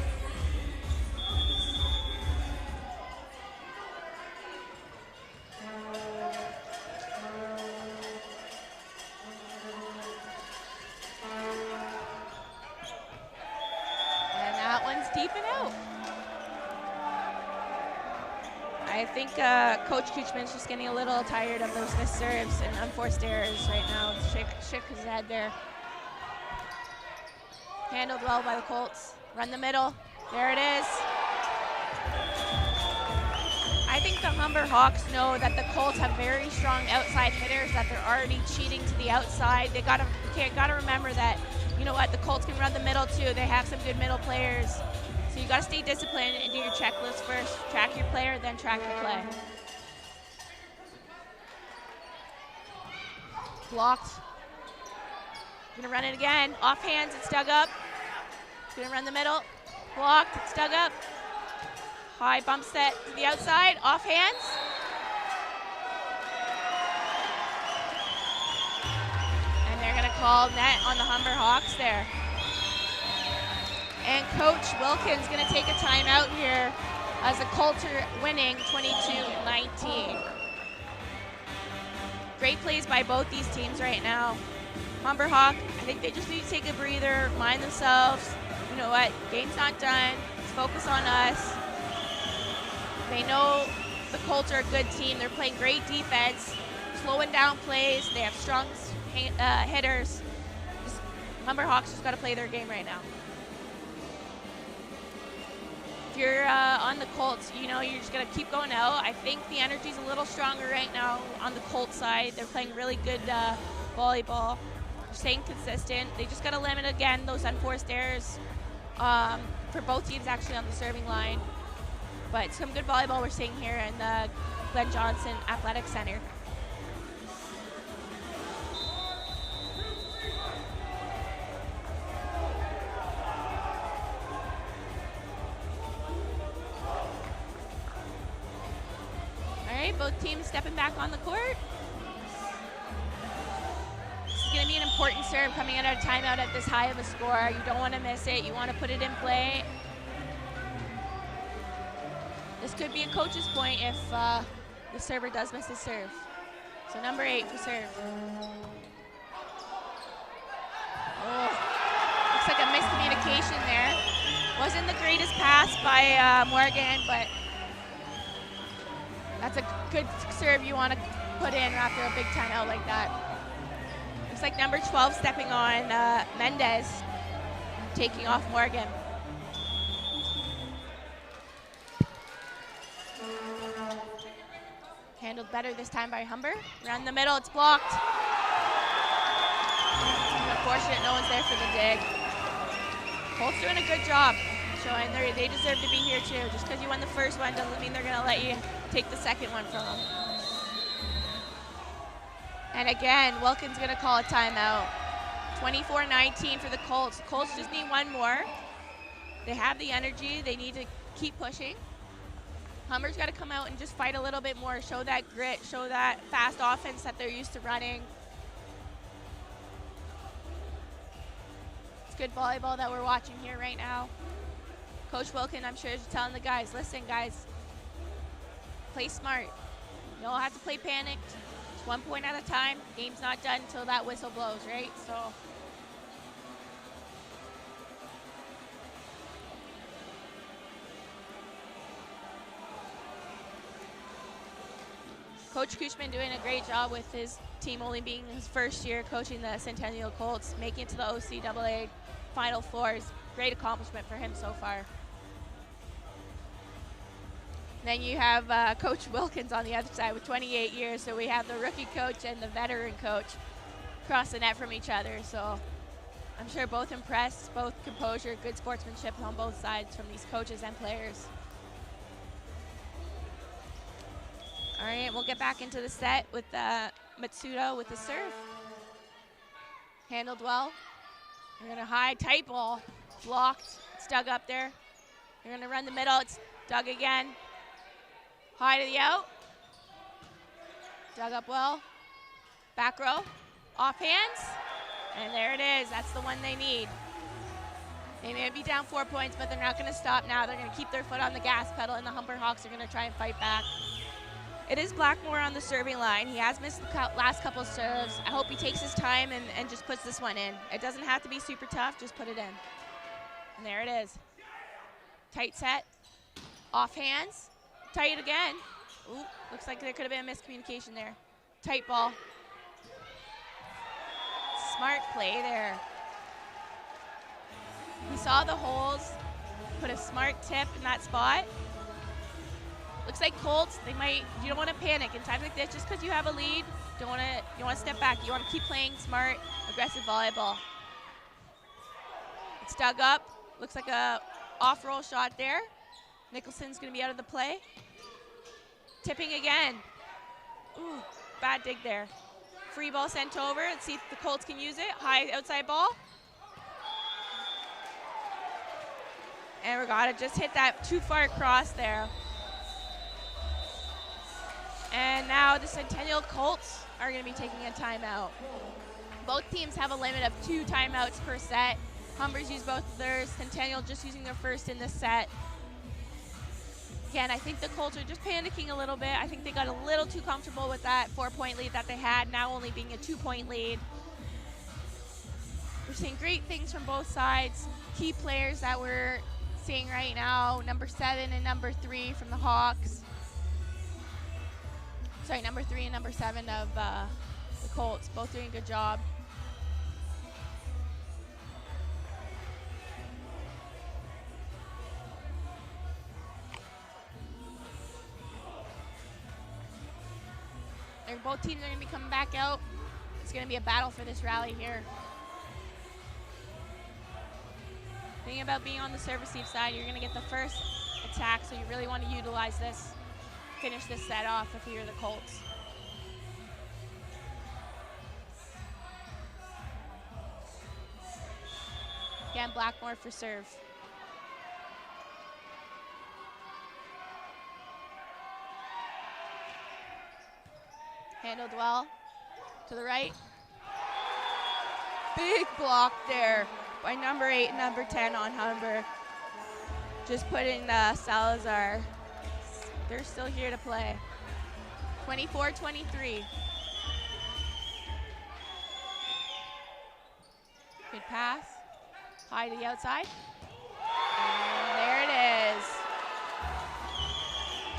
Deep and out. I think Coach Kuchman's just getting a little tired of those missed serves and unforced errors right now. Shook his head there. Handled well by the Colts. Run the middle. There it is. I think the Humber Hawks know that the Colts have very strong outside hitters, that they're already cheating to the outside. They gotta remember that, you know what, the Colts can run the middle too. They have some good middle players. So you gotta stay disciplined and do your checklist first. Track your player, then track your play. Blocked. Gonna run it again. Off hands, it's dug up. Gonna run the middle. Blocked, it's dug up. High bump set to the outside, off hands. And they're gonna call net on the Humber Hawks there. And Coach Wilkins gonna take a timeout here as the Colts are winning 22-19. Great plays by both these teams right now. Humber Hawk, I think they just need to take a breather, mind themselves. You know what, game's not done, let's focus on us. They know the Colts are a good team. They're playing great defense, slowing down plays. They have strong hitters. Humber Hawks just got to play their game right now. If you're on the Colts, you know you're just going to keep going out. I think the energy's a little stronger right now on the Colts side. They're playing really good volleyball. They're staying consistent. They just got to limit, again, those unforced errors for both teams actually on the serving line. But some good volleyball we're seeing here in the Glenn Johnson Athletic Center. All right, both teams stepping back on the court. This is going to be an important serve coming out of timeout at this high of a score. You don't want to miss it. You want to put it in play. This could be a coach's point if the server does miss his serve. So number 8 for serve. Oh, looks like a miscommunication there. Wasn't the greatest pass by Morgan, but that's a good serve you want to put in after a big timeout like that. Looks like number 12 stepping on Mendez, taking off Morgan. Handled better this time by Humber. Around the middle, it's blocked. Unfortunate, no one's there for the dig. Colts doing a good job. showing. They deserve to be here too. Just because you won the first one doesn't mean they're going to let you take the second one from them. And again, Wilkins going to call a timeout. 24-19 for the Colts. The Colts just need one more. They have the energy. They need to keep pushing. Humber's got to come out and just fight a little bit more, show that grit, show that fast offense that they're used to running. It's good volleyball that we're watching here right now. Coach Wilkin, I'm sure, is telling the guys, listen, guys, play smart. You don't have to play panicked. It's 1 point at a time. Game's not done until that whistle blows, right? So. Coach Kuchman doing a great job with his team only being his first year coaching the Centennial Colts, making it to the OCAA Final Fours. Great accomplishment for him so far. Then you have Coach Wilkins on the other side with 28 years, so we have the rookie coach and the veteran coach across the net from each other. So I'm sure both impressed, both composure, good sportsmanship on both sides from these coaches and players. All right, we'll get back into the set with Matsuda with the serve. Handled well. They're gonna high, tight ball, blocked. It's dug up there. They're gonna run the middle. It's dug again. High to the out. Dug up well. Back row, off hands, and there it is. That's the one they need. They may be down 4 points, but they're not gonna stop now. They're gonna keep their foot on the gas pedal, and the Humber Hawks are gonna try and fight back. It is Blackmore on the serving line. He has missed the last couple serves. I hope he takes his time and just puts this one in. It doesn't have to be super tough, just put it in. And there it is. Tight set, off hands, tight again. Ooh, looks like there could have been a miscommunication there. Tight ball. Smart play there. He saw the holes, put a smart tip in that spot. Looks like Colts, you don't want to panic in times like this. Just because you have a lead, you want to step back. You want to keep playing smart, aggressive volleyball. It's dug up. Looks like a off-roll shot there. Nicholson's going to be out of the play. Tipping again. Ooh, bad dig there. Free ball sent over. Let's see if the Colts can use it. High outside ball. And Regatta just hit that too far across there. And now the Centennial Colts are going to be taking a timeout. Both teams have a limit of 2 timeouts per set. Humber's used both of theirs. Centennial just using their first in this set. Again, I think the Colts are just panicking a little bit. I think they got a little too comfortable with that 4-point lead that they had, now only being a 2-point lead. We're seeing great things from both sides. Key players that we're seeing right now, number 7 and number 3 from the Hawks. Sorry, number 3 and number 7 of the Colts, both doing a good job. Both teams are going to be coming back out. It's going to be a battle for this rally here. The thing about being on the serve receive side, you're going to get the first attack, so you really want to utilize this. Finish this set off if you're the Colts. Again, Blackmore for serve. Handled well to the right. Big block there by number 8 and number 10 on Humber. Just putting Salazar. They're still here to play. 24-23. Good pass. High to the outside. And there it is.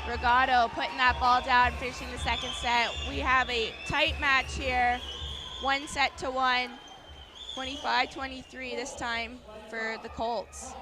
Regatta putting that ball down, finishing the second set. We have a tight match here. 1-1. 25-23 this time for the Colts.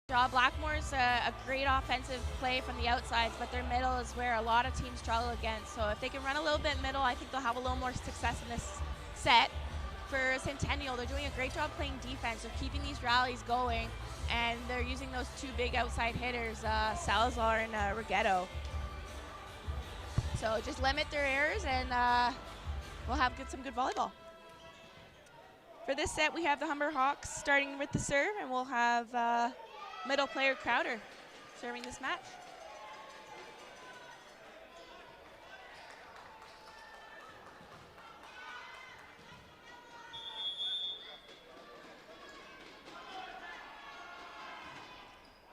Blackmore's a great offensive play from the outsides, but their middle is where a lot of teams struggle against. So if they can run a little bit middle, I think they'll have a little more success in this set. For Centennial, they're doing a great job playing defense. They're keeping these rallies going, and they're using those two big outside hitters, Salazar and Rigetto. So just limit their errors, and we'll have some good volleyball. For this set, we have the Humber Hawks starting with the serve, and we'll have middle player Crowder serving this match.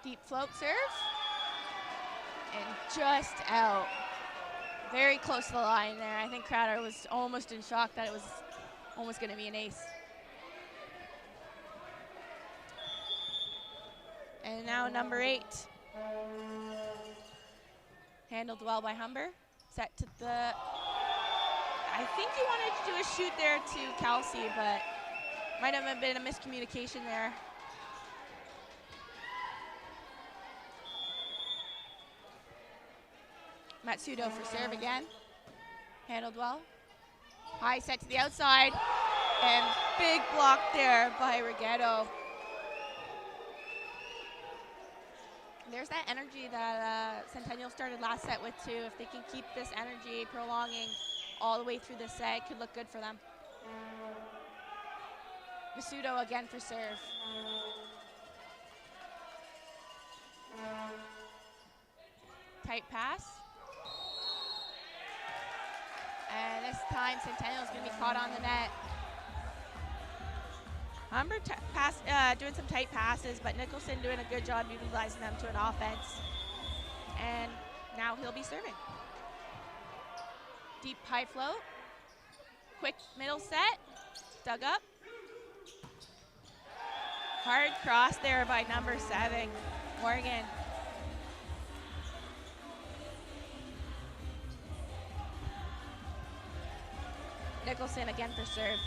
Deep float serve, and just out. Very close to the line there. I think Crowder was almost in shock that it was almost going to be an ace. And now number 8. Handled well by Humber. Set to the, I think he wanted to do a shoot there to Kelsey, but might have been a miscommunication there. Matsudo for serve again. Handled well. High set to the outside, and big block there by Rigetto. There's that energy that Centennial started last set with too. If they can keep this energy prolonging all the way through the set, it could look good for them. Matsudo again for serve. Tight pass. And this time Centennial's gonna be caught on the net. Humber doing some tight passes, but Nicholson doing a good job utilizing them to an offense. And now he'll be serving. Deep high float. Quick middle set. Dug up. Hard cross there by number 7, Morgan. Nicholson again for serve.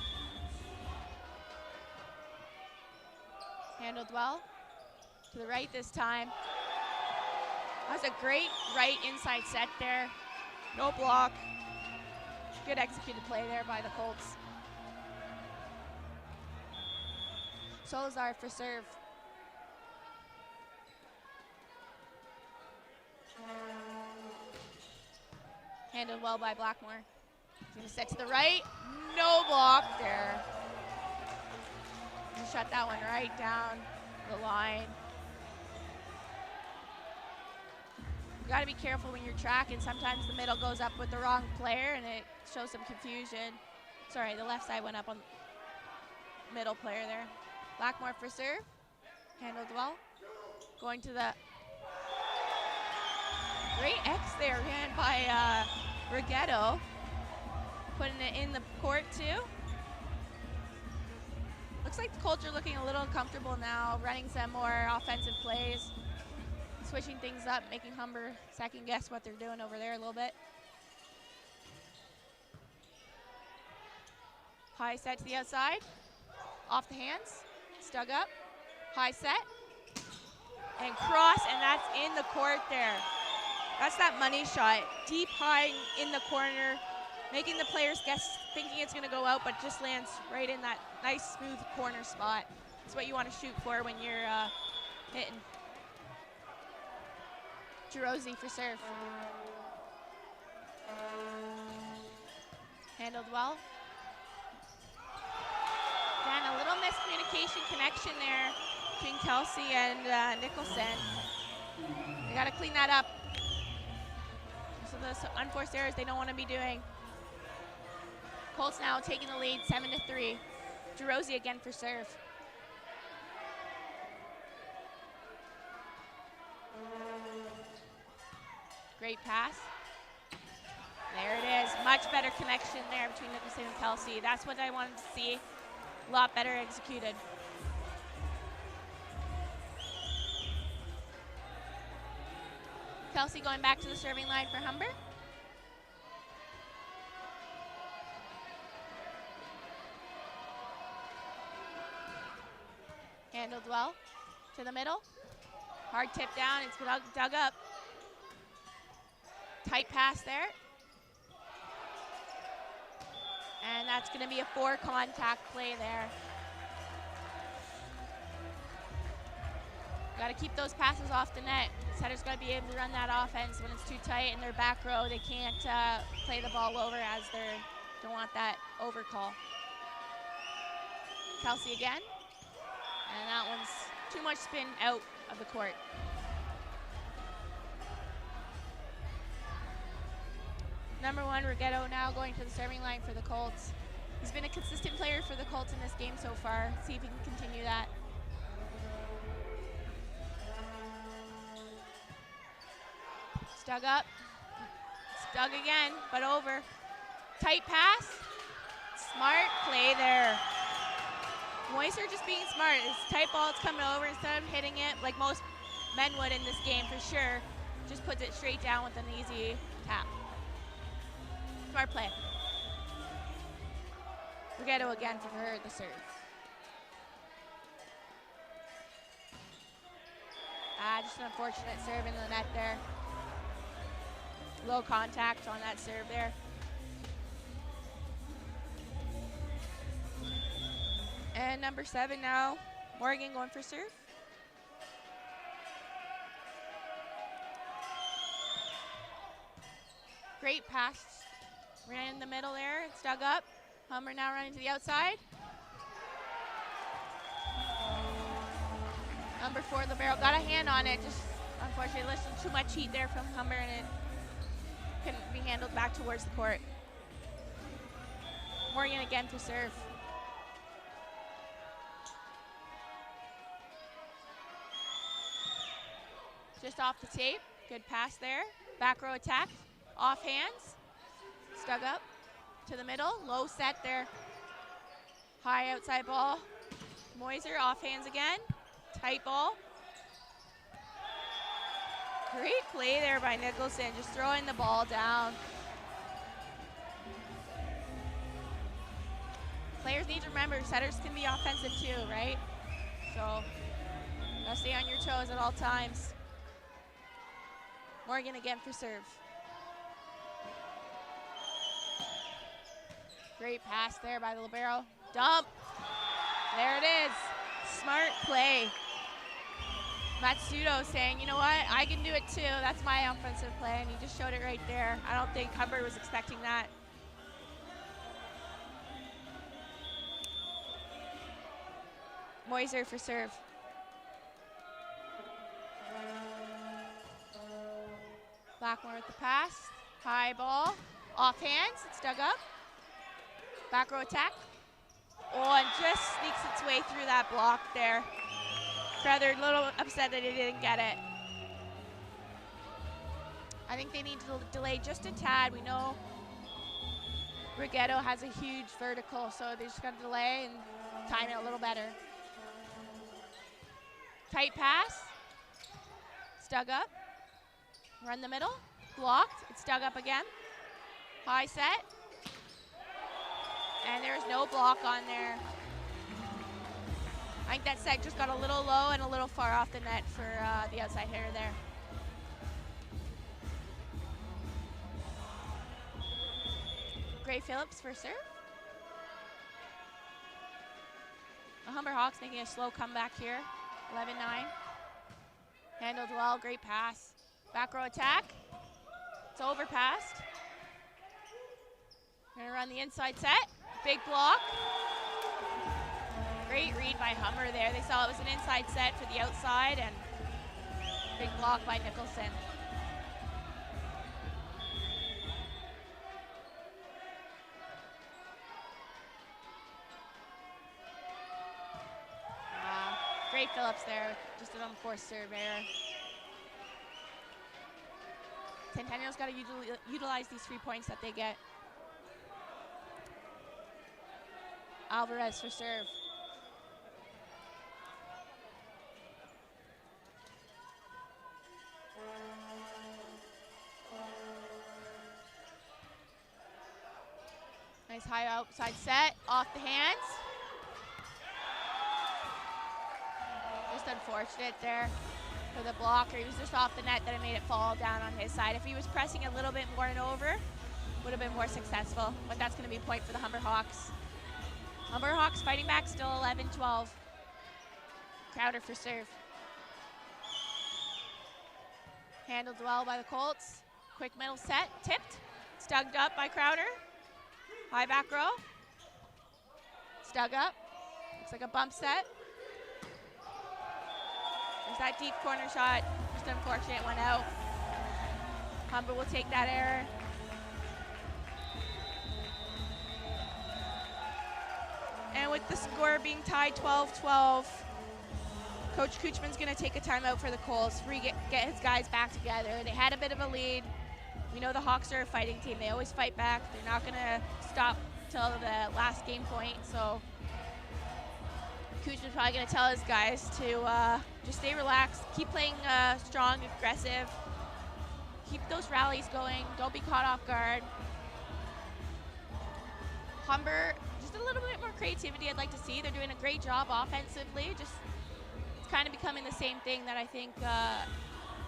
Handled well. To the right this time. That was a great right inside set there. No block. Good executed play there by the Colts. Salazar for serve. Handled well by Blackmore. Gonna set to the right. No block there. Shut that one right down the line. You gotta be careful when you're tracking. Sometimes the middle goes up with the wrong player and it shows some confusion. Sorry, the left side went up on middle player there. Blackmore for serve. Handled well. Going to the great X there, ran by Rigetto. Putting it in the court too. Looks like the Colts are looking a little comfortable now, running some more offensive plays, switching things up, making Humber second guess what they're doing over there a little bit. High set to the outside, off the hands, dug up, high set, and cross, and that's in the court there. That's that money shot, deep high in the corner, making the players guess, thinking it's gonna go out, but just lands right in that nice smooth corner spot. That's what you want to shoot for when you're hitting. Girosi for serve. Handled well. Again, a little miscommunication connection there between Kelsey and Nicholson. They gotta clean that up. So those unforced errors they don't want to be doing. Colts now taking the lead 7-3. Girosi again for serve. Great pass. There it is. Much better connection there between Nicholson and Kelsey. That's what I wanted to see. A lot better executed. Kelsey going back to the serving line for Humber. Handled well to the middle. Hard tip down, it's dug up. Tight pass there. And that's gonna be a 4 contact play there. Got to keep those passes off the net. Setter's got to be able to run that offense when it's too tight in their back row. They can't play the ball over as they don't want that overcall. Kelsey again. And that one's too much spin out of the court. Number 1, Rigetto now going to the serving line for the Colts. He's been a consistent player for the Colts in this game so far. See if he can continue that. Dug up, it's dug again, but over. Tight pass, smart play there. Moiser just being smart. It's tight ball, it's coming over. Instead of hitting it like most men would in this game for sure, just puts it straight down with an easy tap. Smart play. Rigetto again for the serve. Just an unfortunate serve in the net there. Low contact on that serve there. And number 7 now, Morgan going for serve. Great pass. Ran in the middle there, it's dug up. Humber now running to the outside. Number 4, Libero, got a hand on it, just unfortunately listen, too much heat there from Humber and it couldn't be handled back towards the court. Morgan again to serve. Just off the tape, good pass there. Back row attack, off hands. Dug up to the middle, low set there. High outside ball. Moiser off hands again, tight ball. Great play there by Nicholson, just throwing the ball down. Players need to remember, setters can be offensive too, right? So, gotta stay on your toes at all times. Morgan again for serve. Great pass there by the libero. Dump. There it is. Smart play. Matsudo saying, you know what, I can do it too. That's my offensive play, and he just showed it right there. I don't think Humber was expecting that. Moiser for serve. Blackmore with the pass. High ball. Off hands. It's dug up. Back row attack. Oh, and just sneaks its way through that block there. Rather a little upset that he didn't get it. I think they need to delay just a tad. We know Rigetto has a huge vertical, so they just got to delay and time it a little better. Tight pass. It's dug up. Run the middle. Blocked. It's dug up again. High set. And there's no block on there. I think that set just got a little low and a little far off the net for the outside hitter there. Gray Phillips for serve. The Humber Hawks making a slow comeback here. 11-9. Handled well, great pass. Back row attack. It's overpassed. Gonna run the inside set. Big block. Great read by Humber there. They saw it was an inside set for the outside, and big block by Nicholson. Great Phillips there, just an unforced serve error. Centennial's got to utilize these 3 points that they get. Alvarez for serve. Nice high outside set, off the hands. Just unfortunate there. for the blocker. He was just off the net that it made it fall down on his side. If he was pressing a little bit more and over, would have been more successful, but that's going to be a point for the Humber Hawks. Humber Hawks fighting back, still 11-12. Crowder for serve. Handled well by the Colts. Quick middle set, tipped. Stugged up by Crowder. High back row. Stug up. Looks like a bump set. There's that deep corner shot. Just unfortunate, went out. Humber will take that error. And with the score being tied 12-12, Coach Kuchman's going to take a timeout for the Colts, get his guys back together. They had a bit of a lead. We know the Hawks are a fighting team. They always fight back. They're not going to stop till the last game point. So Kuchman's probably going to tell his guys to just stay relaxed, keep playing strong, aggressive, keep those rallies going, don't be caught off guard. Humber, just a little bit more creativity I'd like to see. They're doing a great job offensively. Just it's kind of becoming the same thing that I think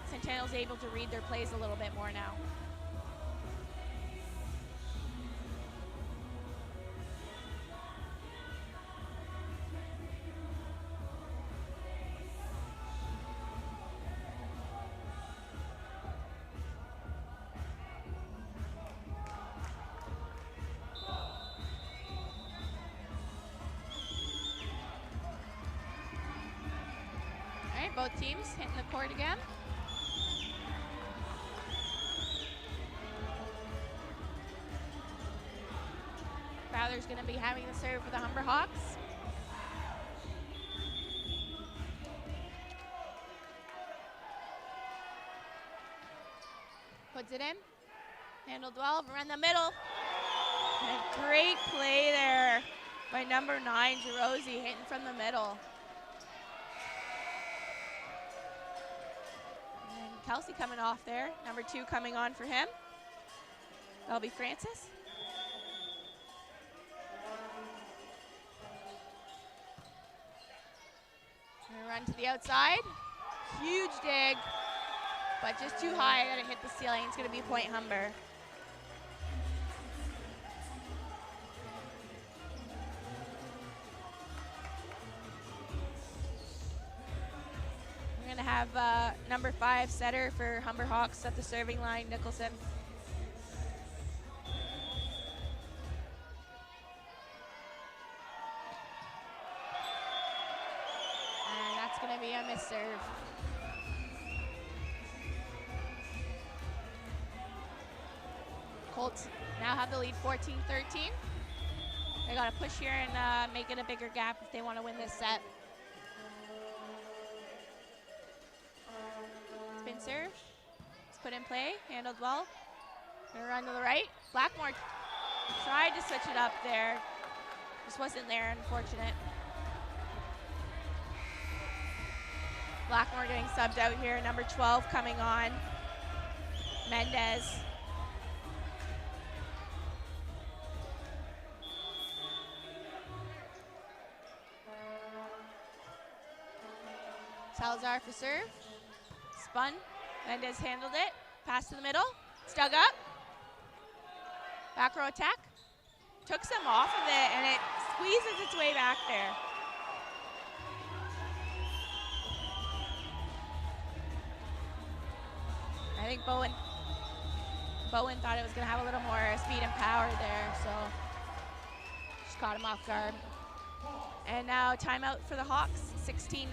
Centennial's able to read their plays a little bit more now. Both teams hitting the court again. Crowder's going to be having the serve for the Humber Hawks. Puts it in. Handled well, around the middle. And a great play there by number 9, Jerosi, hitting from the middle. Kelsey coming off there. Number 2 coming on for him. That'll be Francis. Gonna run to the outside. Huge dig, but just too high that it hit the ceiling. It's gonna be point Humber. Have number 5 setter for Humber Hawks at the serving line, Nicholson. And that's going to be a missed serve. Colts now have the lead 14-13. They got to push here and make it a bigger gap if they want to win this set. Spin serve. It's put in play. Handled well. Gonna run to the right. Blackmore tried to switch it up there. Just wasn't there, unfortunate. Blackmore getting subbed out here. Number 12 coming on. Mendez. Salazar for serve. Spun. Mendez handled it. Pass to the middle. Stug up. Back row attack. Took some off of it, and it squeezes its way back there. I think Bowen thought it was going to have a little more speed and power there, so just caught him off guard. And now timeout for the Hawks, 16-13.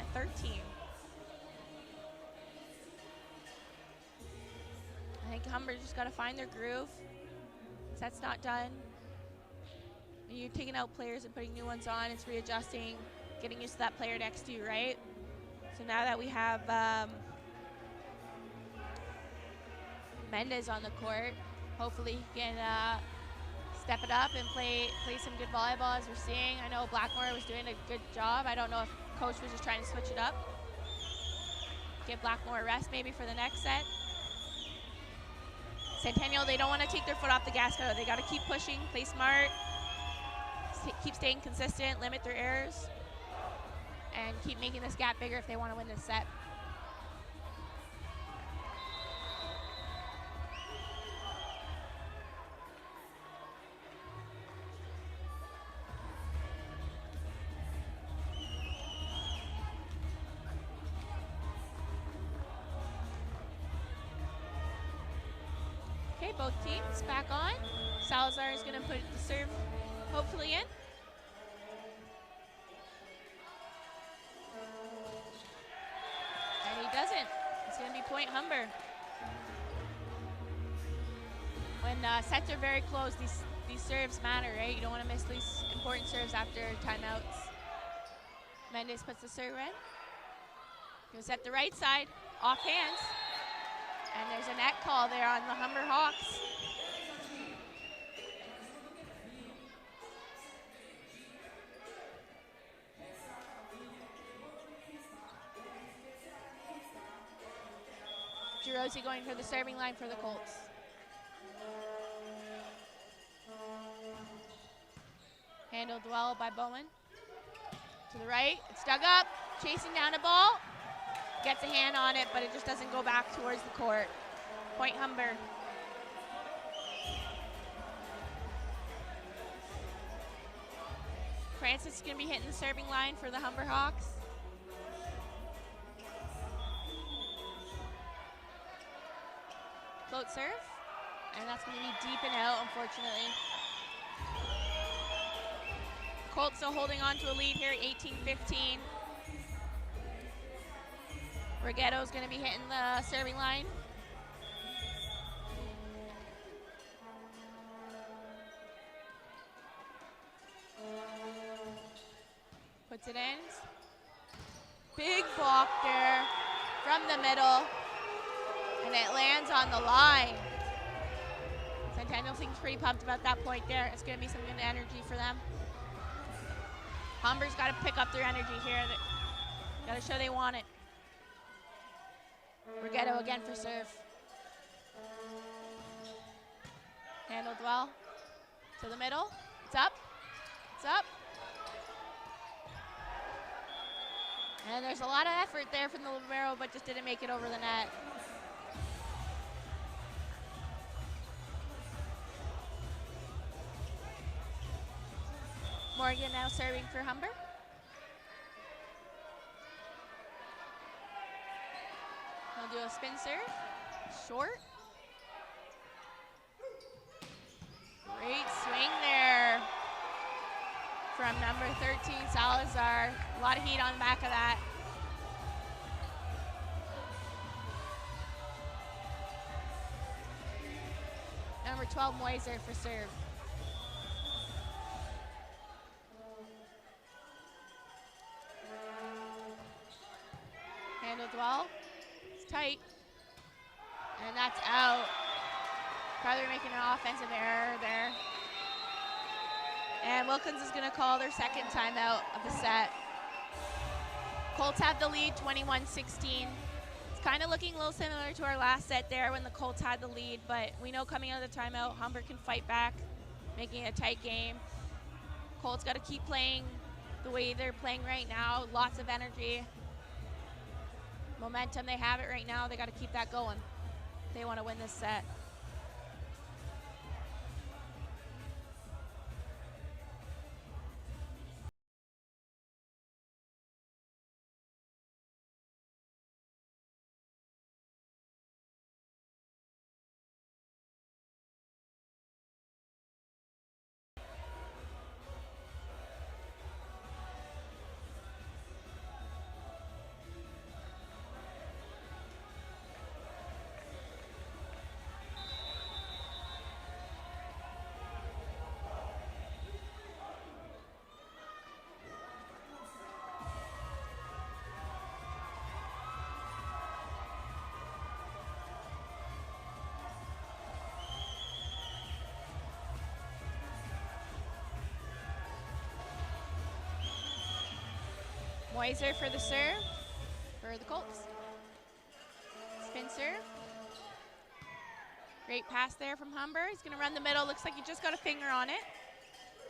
I think Humber just got to find their groove. Set's not done. You're taking out players and putting new ones on. It's readjusting, getting used to that player next to you, right? So now that we have Mendez on the court, hopefully he can step it up and play some good volleyball as we're seeing. I know Blackmore was doing a good job. I don't know if coach was just trying to switch it up. Give Blackmore a rest maybe for the next set. Centennial, they don't want to take their foot off the gas pedal. They got to keep pushing, play smart, keep staying consistent, limit their errors, and keep making this gap bigger if they want to win this set. both teams back on. Salazar is going to put the serve hopefully in. And he doesn't. It's going to be point Humber. When sets are very close, these serves matter, right? You don't want to miss these important serves after timeouts. Mendes puts the serve in. Goes at the right side, off hands. And there's a net call there on the Humber Hawks. Girosi going for the serving line for the Colts. Handled well by Bowen. To the right, it's dug up, chasing down a ball. Gets a hand on it, but it just doesn't go back towards the court. Point Humber. Francis is going to be hitting the serving line for the Humber Hawks. Float serve, and that's going to be deep and out, unfortunately. Colts still holding on to a lead here, 18-15. Rigetto's going to be hitting the serving line. Puts it in. Big block there from the middle. And it lands on the line. Centennial seems pretty pumped about that point there. It's going to be some good energy for them. Humber's got to pick up their energy here. Got to show they want it. Rigetto again for serve. Handled well. To the middle. It's up. It's up. And there's a lot of effort there from the libero, but just didn't make it over the net. Morgan now serving for Humber. He'll do a spin serve. Short. Great swing there from number 13, Salazar. A lot of heat on the back of that. Number 12, Moiser for serve. Handled well. It's tight. And that's out. Probably making an offensive error there. And Wilkins is going to call their second timeout of the set. Colts have the lead, 21-16. It's kind of looking a little similar to our last set there when the Colts had the lead, but we know coming out of the timeout, Humber can fight back, making it a tight game. Colts got to keep playing the way they're playing right now. Lots of energy. Momentum, they have it right now. They got to keep that going if they want to win this set. Moiser for the serve for the Colts. Spin serve. Great pass there from Humber. He's going to run the middle. Looks like he just got a finger on it.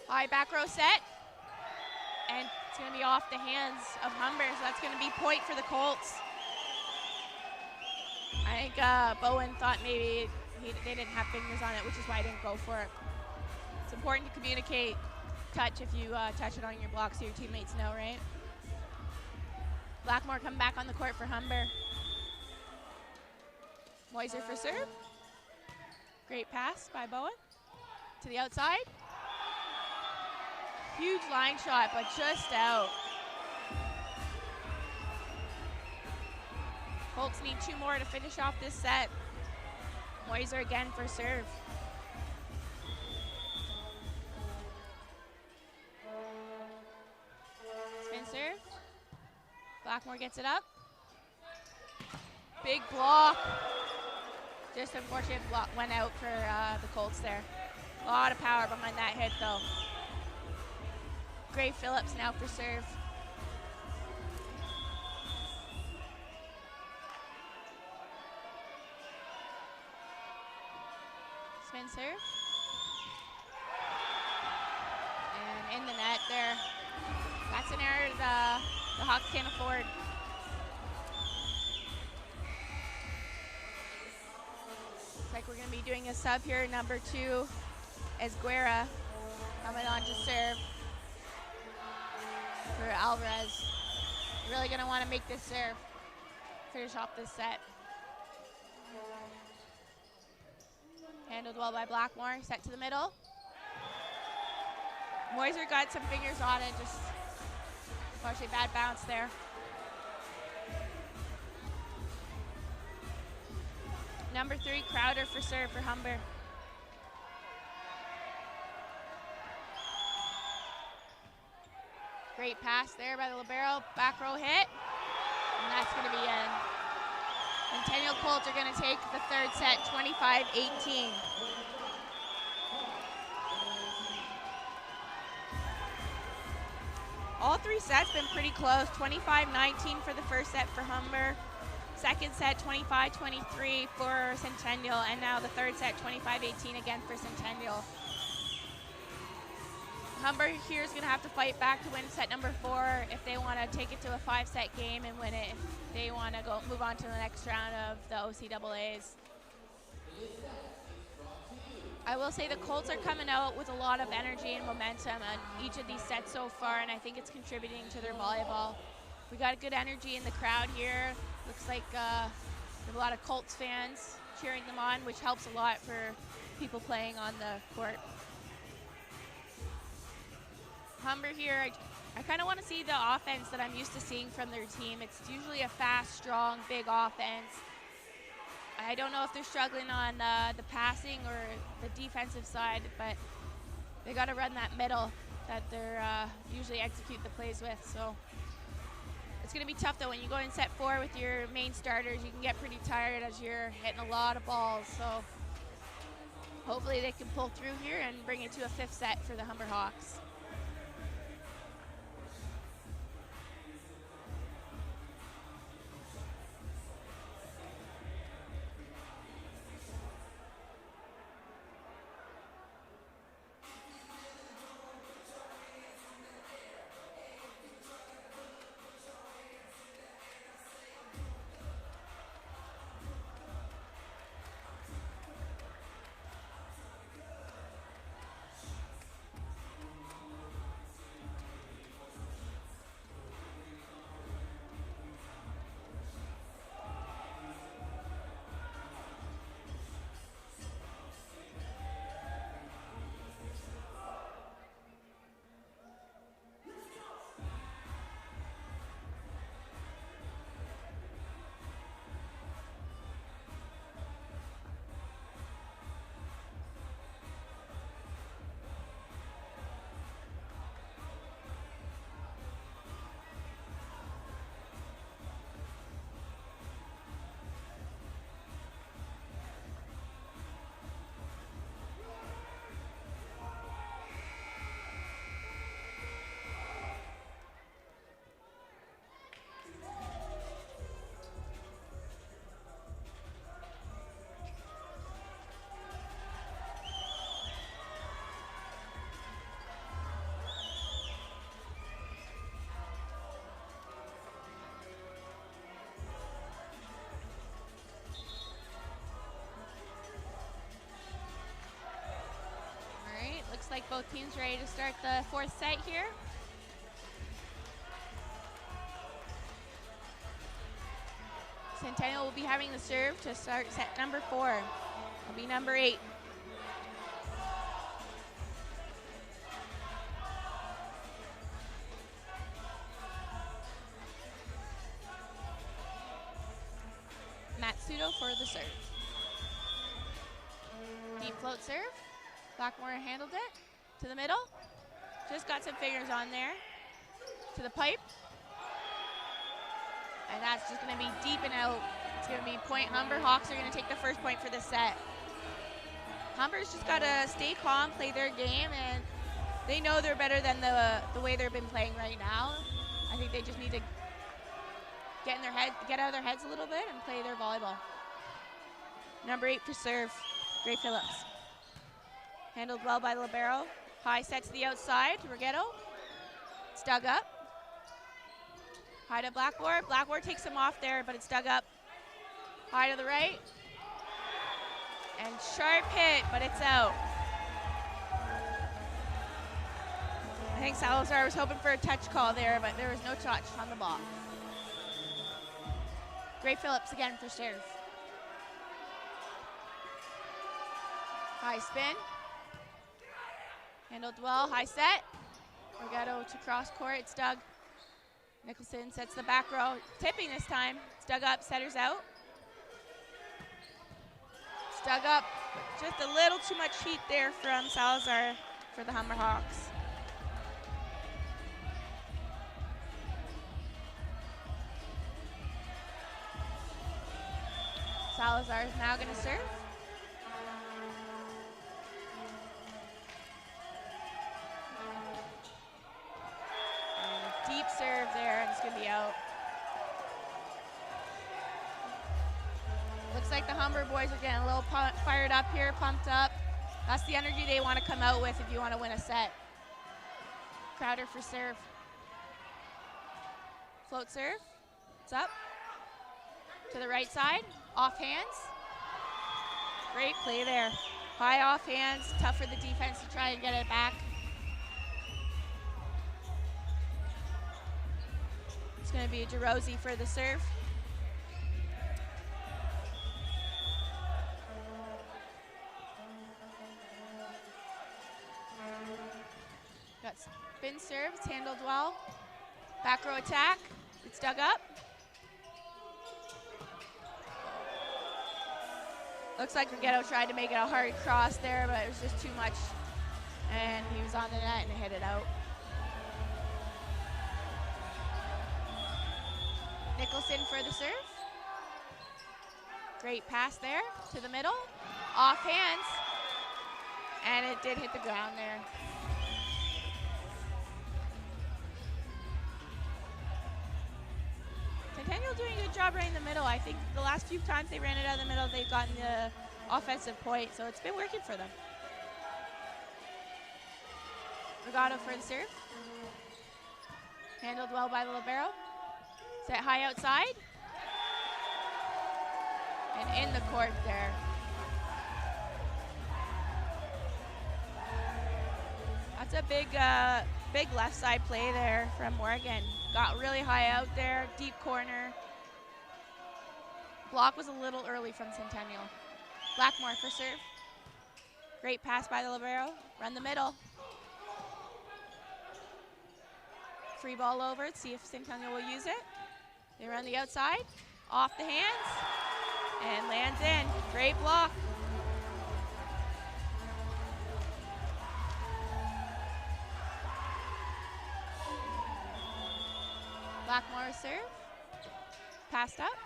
High back row set. And it's going to be off the hands of Humber, so that's going to be point for the Colts. I think Bowen thought maybe they didn't have fingers on it, which is why I didn't go for it. It's important to communicate touch if you touch it on your block so your teammates know, right? Blackmore coming back on the court for Humber. Moiser for serve. Great pass by Bowen to the outside. Huge line shot, but just out. Colts need 2 more to finish off this set. Moiser again for serve. Spin serve. Blackmore gets it up. Big block. Just unfortunate block went out for the Colts there. A lot of power behind that hit though. Gray Phillips now for serve. Spin serve. And in the net there. That's an error the Hawks can't afford. Looks like we're going to be doing a sub here. Number 2 is Guerra coming on to serve for Alvarez. You're really going to want to make this serve. Finish off this set. Handled well by Blackmore. Set to the middle. Moiser got some fingers on it. Just unfortunately bad bounce there. Number 3, Crowder for serve for Humber. Great pass there by the libero. Back row hit. And that's going to be in. Centennial Colts are going to take the third set, 25-18. All 3 sets been pretty close. 25-19 for the first set for Humber. Second set, 25-23 for Centennial. And now the third set, 25-18 again for Centennial. Humber here is going to have to fight back to win set number 4 if they want to take it to a 5-set game and win it. If they want to go move on to the next round of the OCAAs. I will say the Colts are coming out with a lot of energy and momentum on each of these sets so far, and I think it's contributing to their volleyball. We got good energy in the crowd here. Looks like there's a lot of Colts fans cheering them on, which helps a lot for people playing on the court. Humber here, I kind of want to see the offense that I'm used to seeing from their team. It's usually a fast, strong, big offense. I don't know if they're struggling on the passing or the defensive side, but they got to run that middle that they're usually execute the plays with. So it's going to be tough though when you go in set 4 with your main starters. You can get pretty tired as you're hitting a lot of balls. So hopefully they can pull through here and bring it to a 5th set for the Humber Hawks. Looks like both teams ready to start the 4th set here. Centennial will be having the serve to start set number 4. It'll be number 8, Reghetto for the serve. Deep float serve. Blackmore handled it to the middle. Just got some fingers on there. To the pipe. And that's just going to be deep and out. It's going to be point Humber. Hawks are going to take the first point for the set. Humber's just got to stay calm, play their game, and they know they're better than the way they've been playing right now. I think they just need to get out of their heads a little bit and play their volleyball. Number 8 for serve, Gray Phillips. Handled well by the libero. High set to the outside to Reghetto. It's dug up. High to Blackmore. Blackmore takes him off there, but it's dug up. High to the right. And sharp hit, but it's out. I think Salazar was hoping for a touch call there, but there was no touch on the ball. Gray Phillips again for serve. High spin. Handled well, high set. Reghetto to cross court, it's dug. Nicholson sets the back row, tipping this time. It's dug up, setter's out. It's dug up, just a little too much heat there from Salazar for the Humber Hawks. Salazar is now going to serve. Deep serve there, and it's going to be out. Looks like the Humber boys are getting a little fired up here, pumped up. That's the energy they want to come out with if you want to win a set. Crowder for serve. Float serve. It's up. To the right side. Off hands. Great play there. High off hands. Tough for the defense to try and get it back. It's going to be DeRosie for the serve. Got spin serve, it's handled well. Back row attack, it's dug up. Looks like Reghetto tried to make it a hard cross there, but it was just too much. And he was on the net and hit it out. Nicholson for the serve. Great pass there to the middle. Off hands. And it did hit the ground there. Centennial doing a good job running the middle. I think the last few times they ran it out of the middle, they've gotten the offensive point, so it's been working for them. Reghetto for the serve. Handled well by the libero. Set high outside. And in the court there. That's a big left side play there from Morgan. Got really high out there, deep corner. Block was a little early from Centennial. Blackmore for serve. Great pass by the libero. Run the middle. Free ball over, let's see if Centennial will use it. They run the outside, off the hands, and lands in. Great block. Blackmore serve. Passed up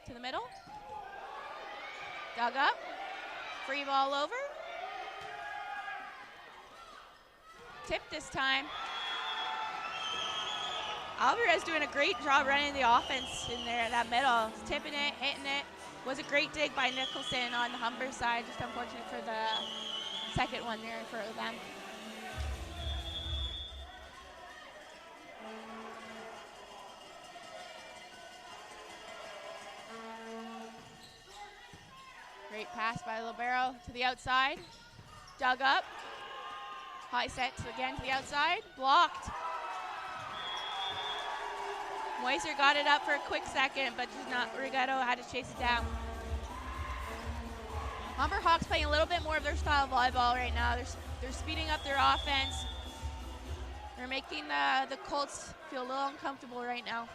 to the middle. Dug up. Free ball over. Tip this time. Alvarez doing a great job running the offense in there in that middle. Tipping it, hitting it. Was a great dig by Nicholson on the Humber side. Just unfortunate for the second one there for them. Great pass by libero to the outside. Dug up. High set again to the outside. Blocked. Moiser got it up for a quick second, but just not. Reghetto had to chase it down. Humber Hawks playing a little bit more of their style of volleyball right now. They're speeding up their offense. They're making the Colts feel a little uncomfortable right now.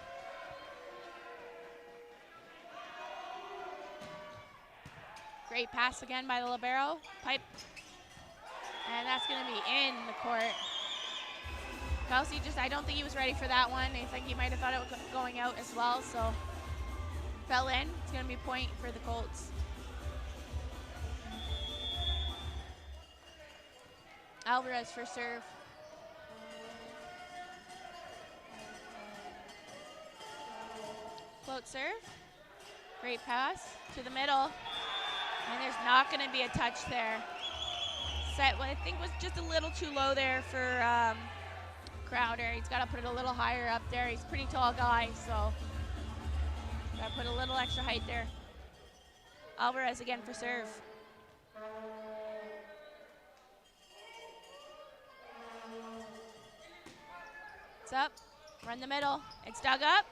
Great pass again by the libero. Pipe. And that's going to be in the court. Kelsey I don't think he was ready for that one. I think he might have thought it was going out as well, so fell in. It's going to be point for the Colts. Alvarez for serve. Float serve. Great pass to the middle. And there's not going to be a touch there. Set what I think was just a little too low there for Crowder. He's got to put it a little higher up there. He's a pretty tall guy, so got to put a little extra height there. Alvarez again for serve. It's up. Run the middle. It's dug up.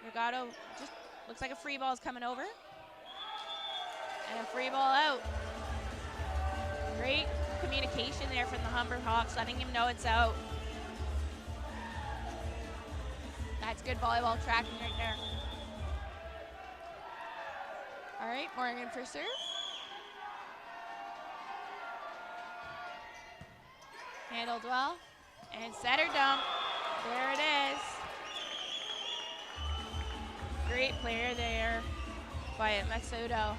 Regato just looks like a free ball is coming over. And a free ball out. Great communication there from the Humber Hawks, letting him know it's out. That's good volleyball tracking right there. All right, Morgan for serve. Handled well. And setter dump. There it is. Great player there by Matsudo.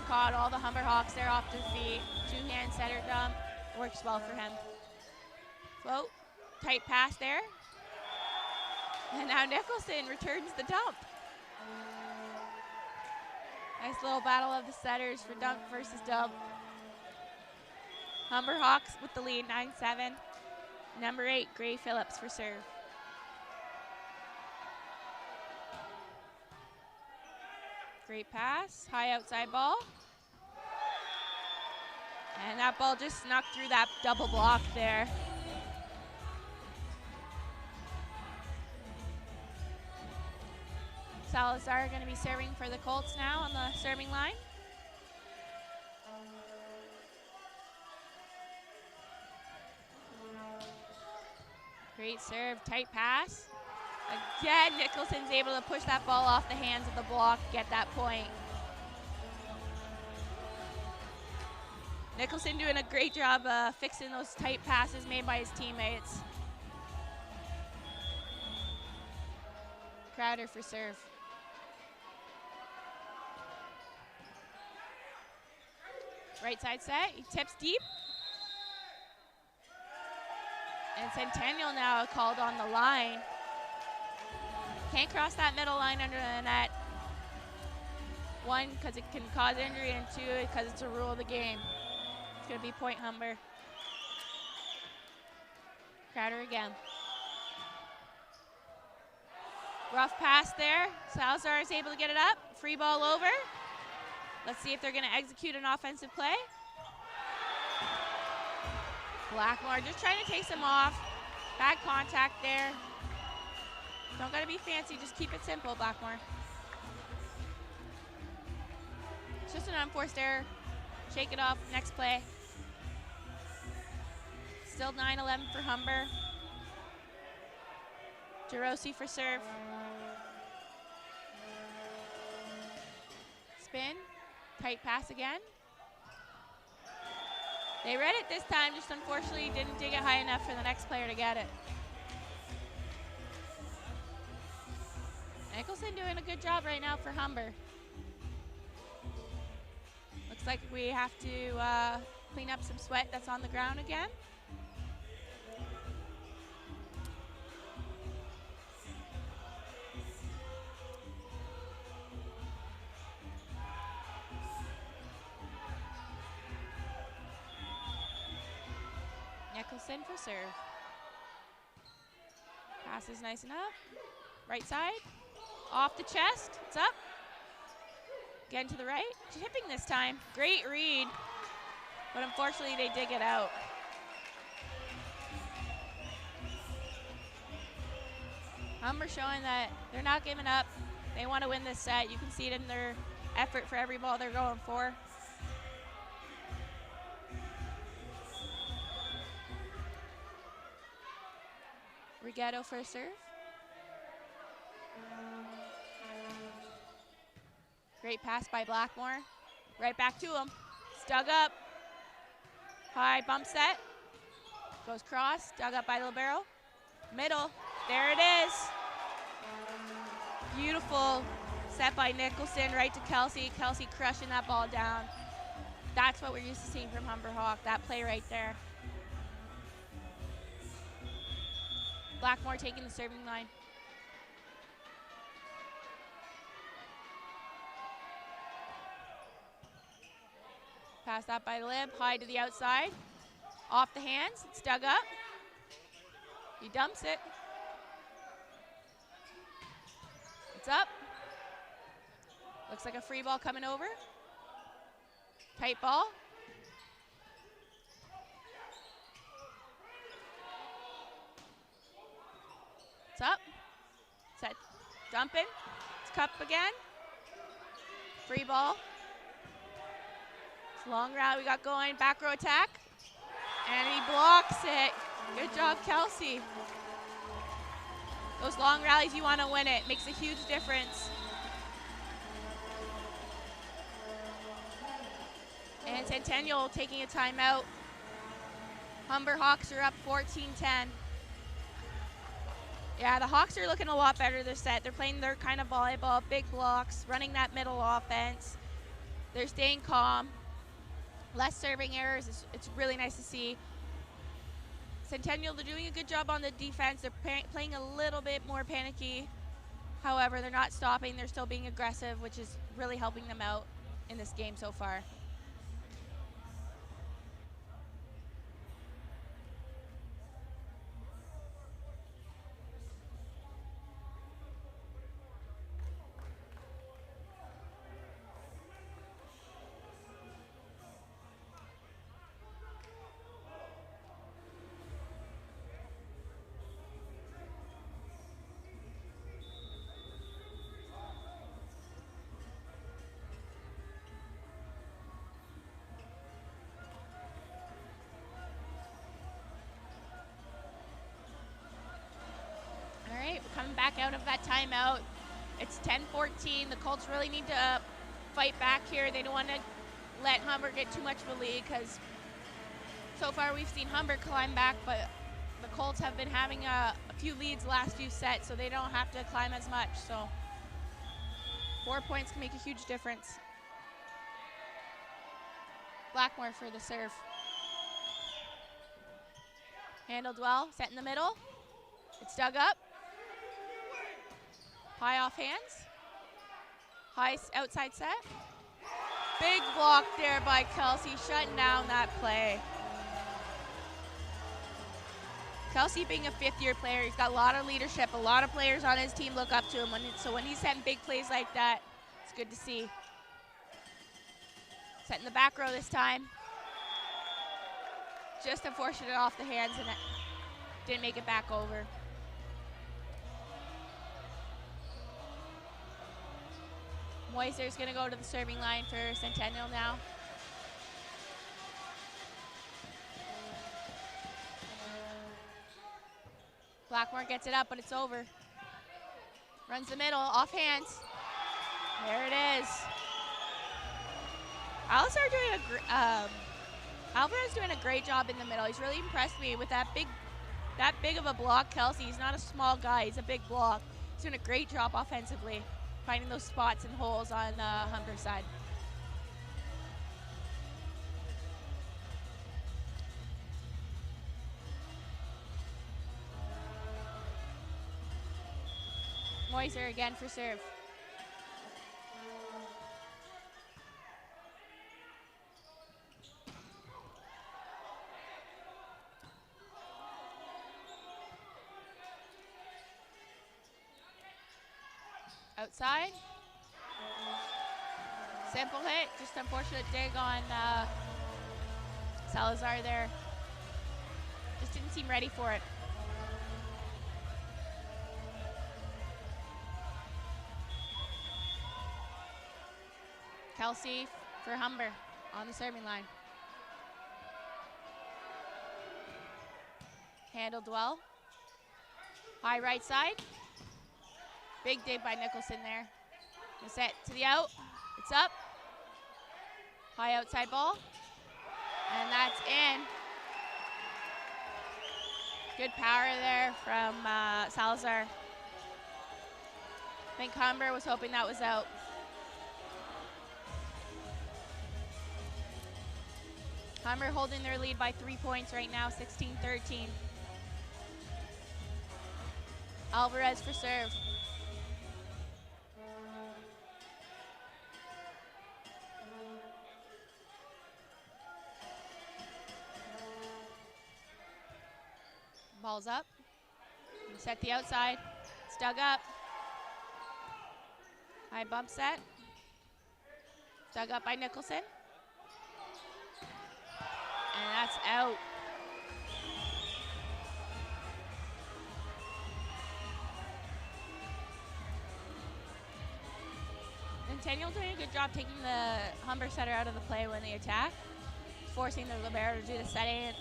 Caught all the Humber Hawks there off their feet. Two-hand setter dump. Works well for him. Float. Tight pass there. And now Nicholson returns the dump. Nice little battle of the setters for dump versus dump. Humber Hawks with the lead, 9-7. Number 8, Gray Phillips for serve. Great pass, high outside ball. And that ball just snuck through that double block there. Salazar going to be serving for the Colts now on the serving line. Great serve, tight pass. Again, Nicholson's able to push that ball off the hands of the block, get that point. Nicholson doing a great job fixing those tight passes made by his teammates. Crowder for serve. Right side set, he tips deep. And Centennial now called on the line. Can't cross that middle line under the net. One, because it can cause injury, and two, because it's a rule of the game. It's going to be point Humber. Crowder again. Rough pass there. Salazar is able to get it up. Free ball over. Let's see if they're going to execute an offensive play. Blackmore just trying to take some off. Bad contact there. Don't got to be fancy, just keep it simple, Blackmore. It's just an unforced error. Shake it off, next play. Still 9-11 for Humber. Jarosi for serve. Spin, tight pass again. They read it this time, just unfortunately didn't dig it high enough for the next player to get it. Nicholson doing a good job right now for Humber. Looks like we have to clean up some sweat that's on the ground again. Nicholson for serve. Pass is nice enough. Right side. Off the chest. It's up. Again to the right. Tipping this time. Great read. But unfortunately, they did get out. Humber showing that they're not giving up. They want to win this set. You can see it in their effort for every ball they're going for. Rigetto for a serve. Great pass by Blackmore. Right back to him. It's dug up. High bump set. Goes cross. Dug up by the libero. Middle. There it is. Beautiful set by Nicholson right to Kelsey. Kelsey crushing that ball down. That's what we're used to seeing from Humber Hawk, that play right there. Blackmore taking the serving line. Pass that by Lib, high to the outside. Off the hands, it's dug up. He dumps it. It's up. Looks like a free ball coming over. Tight ball. It's up. Set. Dumping. It's cup again. Free ball. It's a long route we got going. Back row attack. And he blocks it. Good job, Kelsey. Those long rallies, you want to win it. Makes a huge difference. And Centennial taking a timeout. Humber Hawks are up 14-10. Yeah, the Hawks are looking a lot better this set. They're playing their kind of volleyball, big blocks, running that middle offense. They're staying calm. Less serving errors. It's really nice to see. Centennial, they're doing a good job on the defense. They're playing a little bit more panicky. However, they're not stopping. They're still being aggressive, which is really helping them out in this game so far. Coming back out of that timeout. It's 10-14. The Colts really need to fight back here. They don't want to let Humber get too much of a lead because so far we've seen Humber climb back, but the Colts have been having a few leads last few sets, so they don't have to climb as much. So 4 points can make a huge difference. Blackmore for the serve. Handled well, set in the middle. It's dug up. High off hands. High outside set. Big block there by Kelsey, shutting down that play. Kelsey being a fifth-year player, he's got a lot of leadership. A lot of players on his team look up to him. So when he's setting big plays like that, it's good to see. Setting the back row this time. Just unfortunate off the hands and didn't make it back over. Moiser's going to go to the serving line for Centennial now. Blackmore gets it up, but it's over. Runs the middle, off hands. There it is. Alvarez doing a great job in the middle. He's really impressed me with that big of a block. Kelsey, he's not a small guy, he's a big block. He's doing a great job offensively, finding those spots and holes on Humber's side. Moiser again for serve. Outside. Simple hit, just unfortunate dig on Salazar there. Just didn't seem ready for it. Kelsey for Humber on the serving line. Handled well. High right side. Big dig by Nicholson there. The set to the out. It's up. High outside ball. And that's in. Good power there from Salazar. I think Humber was hoping that was out. Humber holding their lead by 3 points right now, 16-13. Alvarez for serve. Ball's up. Set the outside. It's dug up. High bump set. Dug up by Nicholson. And that's out. Centennial doing a good job taking the Humber setter out of the play when they attack, forcing the libero to do the setting.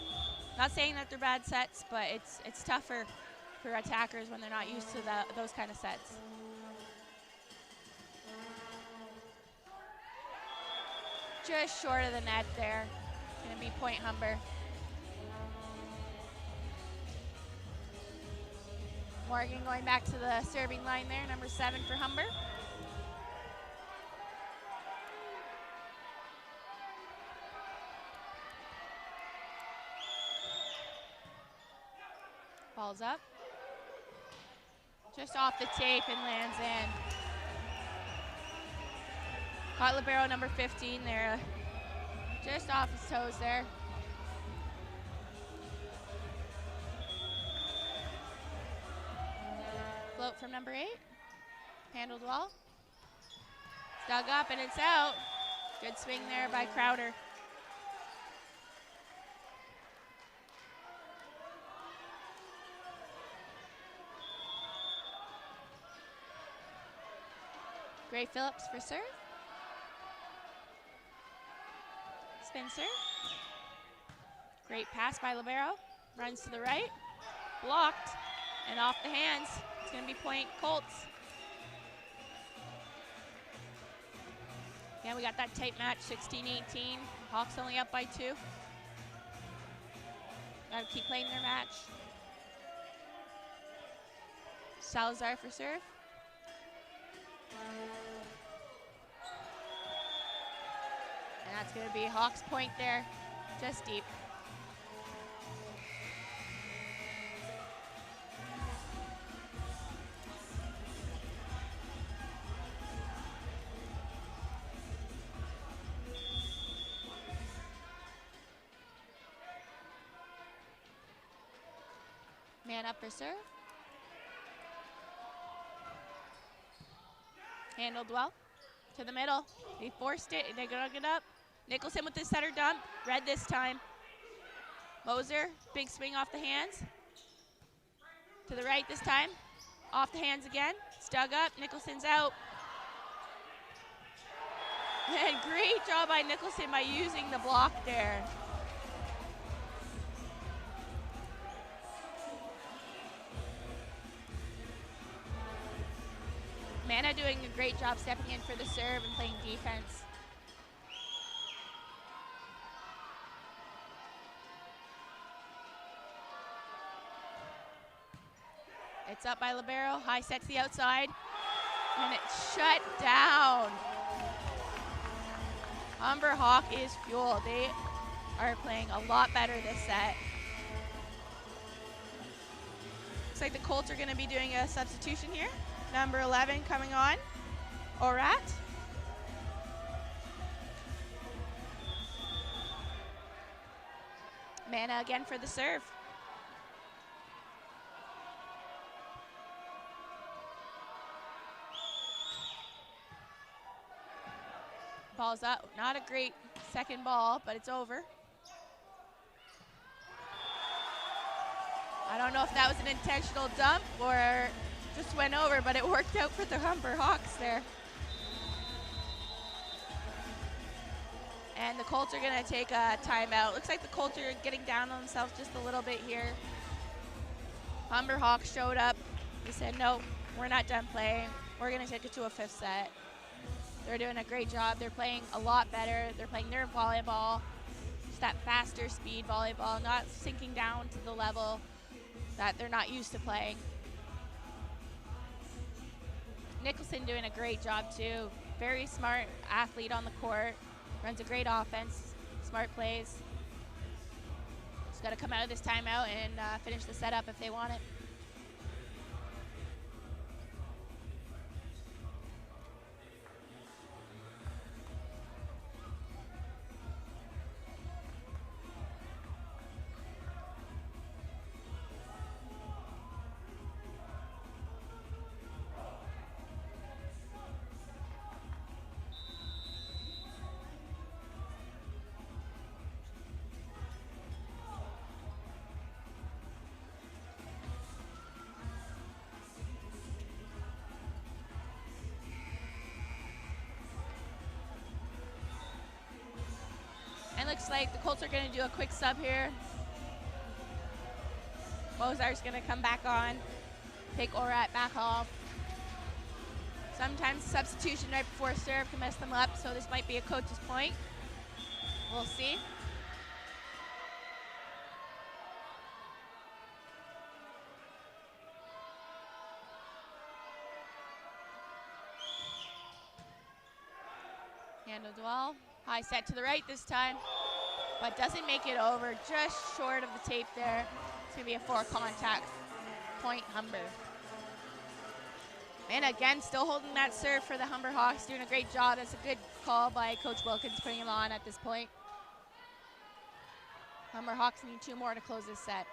Not saying that they're bad sets, but it's tougher for attackers when they're not used to those kind of sets. Just short of the net there. It's going to be point Humber. Morgan going back to the serving line there, number 7 for Humber. Ball's up. Just off the tape and lands in. Caught libero number 15 there. Just off his toes there. Float from number 8. Handled well. Dug up and it's out. Good swing there by Crowder. Gray Phillips for serve. Spin serve. Great pass by libero. Runs to the right. Blocked. And off the hands. It's going to be point Colts. Again, we got that tight match, 16-18. Hawks only up by 2. Got to keep playing their match. Salazar for serve. And that's going to be Hawks point there, just deep. Man up for serve. Handled well. To the middle. They forced it. They dug it up. Nicholson with the setter dump. Red this time. Moser. Big swing off the hands. To the right this time. Off the hands again. It's dug up. Nicholson's out. And great job by Nicholson by using the block there. Mana doing a great job stepping in for the serve and playing defense. It's up by libero. High set to the outside. And it's shut down. Humber Hawk is fueled. They are playing a lot better this set. Looks like the Colts are going to be doing a substitution here. Number 11 coming on, Orat. Mana again for the serve. Ball's up, not a great second ball, but it's over. I don't know if that was an intentional dump or just went over, but it worked out for the Humber Hawks there. And the Colts are going to take a timeout. Looks like the Colts are getting down on themselves just a little bit here. Humber Hawks showed up. They said, no, we're not done playing. We're going to take it to a 5th set. They're doing a great job. They're playing a lot better. They're playing their volleyball, just that faster speed volleyball, not sinking down to the level that they're not used to playing. Nicholson doing a great job too. Very smart athlete on the court. Runs a great offense, smart plays. Just got to come out of this timeout and finish the setup if they want it. Looks like the Colts are going to do a quick sub here. Mozart's going to come back on, take Orat back off. Sometimes substitution right before serve can mess them up, so this might be a coach's point. We'll see. Handled well. High set to the right this time, but doesn't make it over. Just short of the tape there. It's going to be a 4 contact point, Humber. And again, still holding that serve for the Humber Hawks, doing a great job. That's a good call by Coach Wilkins, putting him on at this point. Humber Hawks need 2 more to close this set.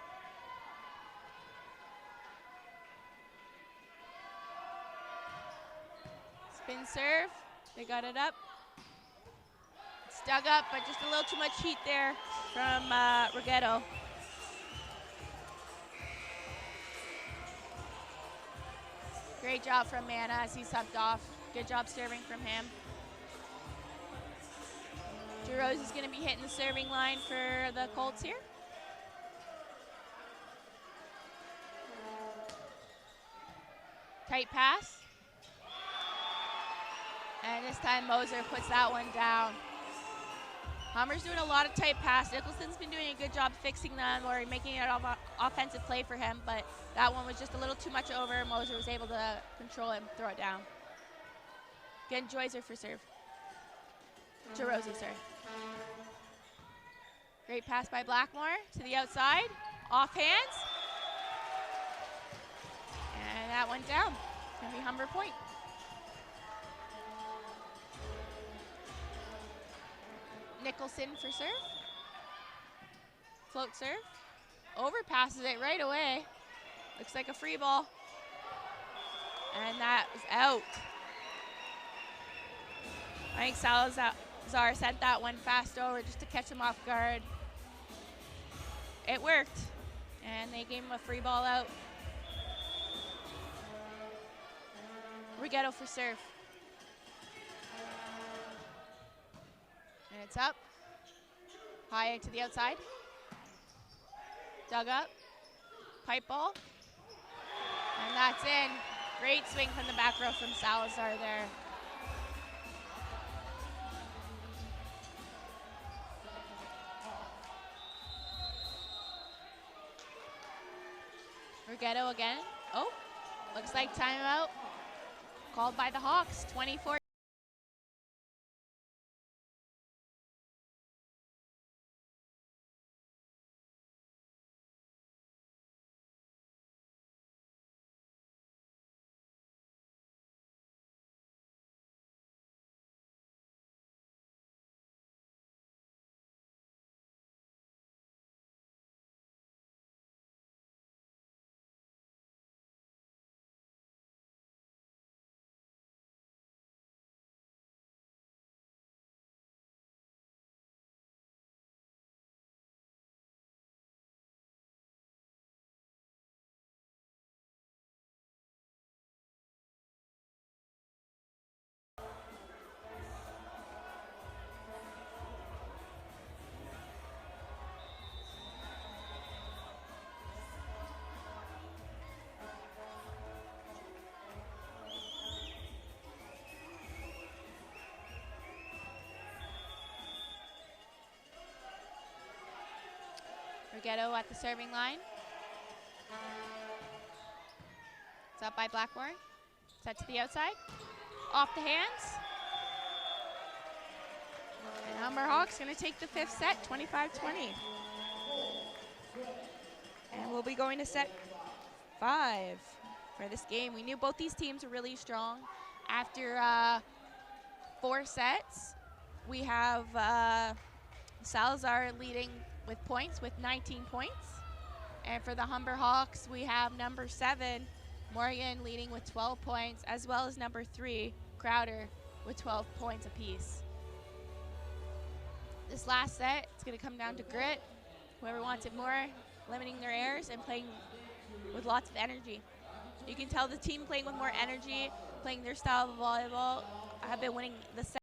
Spin serve, they got it up. Dug up, but just a little too much heat there from Rigetto. Great job from Mana as he subbed off. Good job serving from him. DeRose is going to be hitting the serving line for the Colts here. Tight pass. And this time Moser puts that one down. Humber's doing a lot of tight pass. Nicholson's been doing a good job fixing them or making it an offensive play for him, but that one was just a little too much over. Moser was able to control it and throw it down. Again, Joyzer for serve. Jarosi, sorry. Great pass by Blackmore to the outside. Off hands. And that went down. It's going to be Humber point. Nicholson for serve. Float serve. Overpasses it right away. Looks like a free ball. And that is out. I think Salazar sent that one fast over just to catch him off guard. It worked. And they gave him a free ball out. Rigetto for serve. And it's up. High to the outside. Dug up. Pipe ball. And that's in. Great swing from the back row from Salazar there. Rigetto again. Oh, looks like timeout called by the Hawks. 24. Rigetto at the serving line. It's up by Blackmore. Set to the outside. Off the hands. And Humber Hawks going to take the 5th set, 25-20. And we'll be going to set 5 for this game. We knew both these teams were really strong. After 4 sets, we have Salazar leading with points with 19 points. And for the Humber Hawks, we have number 7, Morgan, leading with 12 points, as well as number 3, Crowder, with 12 points apiece. This last set, it's going to come down to grit. Whoever wants it more, limiting their errors and playing with lots of energy. You can tell the team playing with more energy, playing their style of volleyball, have been winning the set.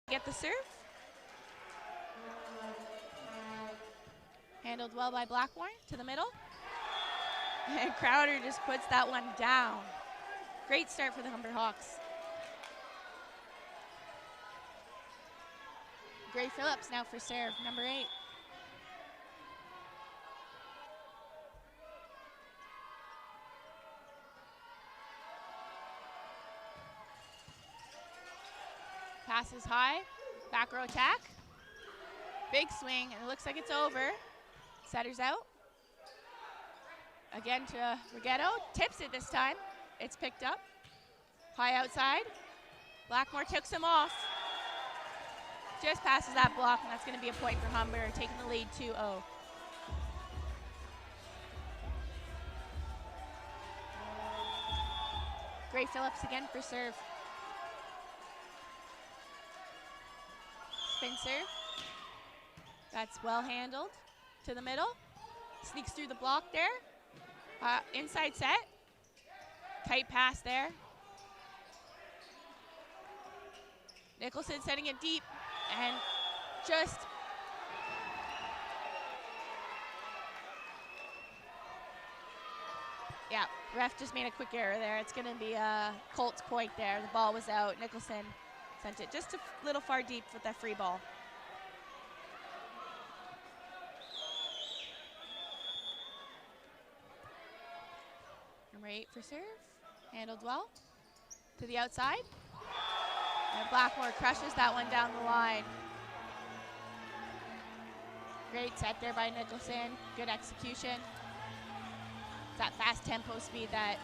Get the serve. Handled well by Blackmore to the middle. And Crowder just puts that one down. Great start for the Humber Hawks. Gray Phillips now for serve, number 8. Passes high, back row attack. Big swing, and it looks like it's over. Setter's out. Again to Rigetto, tips it this time. It's picked up. High outside. Blackmore takes him off. Just passes that block, and that's going to be a point for Humber, taking the lead 2-0. Gray Phillips again for serve. Spin serve. That's well handled to the middle. Sneaks through the block there. Inside set. Tight pass there. Nicholson setting it deep and just yeah, ref just made a quick error there. It's going to be a Colts point there. The ball was out. Nicholson sent it just a little far deep with that free ball. Number 8 for serve. Handled well. To the outside. And Blackmore crushes that one down the line. Great set there by Nicholson. Good execution. It's that fast tempo speed that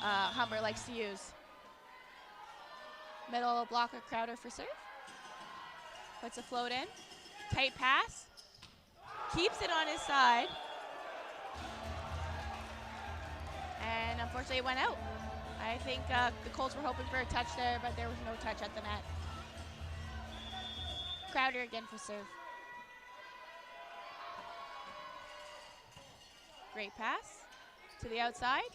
Humber likes to use. Middle blocker Crowder for serve. Puts a float in. Tight pass. Keeps it on his side. And unfortunately it went out. I think the Colts were hoping for a touch there, but there was no touch at the net. Crowder again for serve. Great pass to the outside.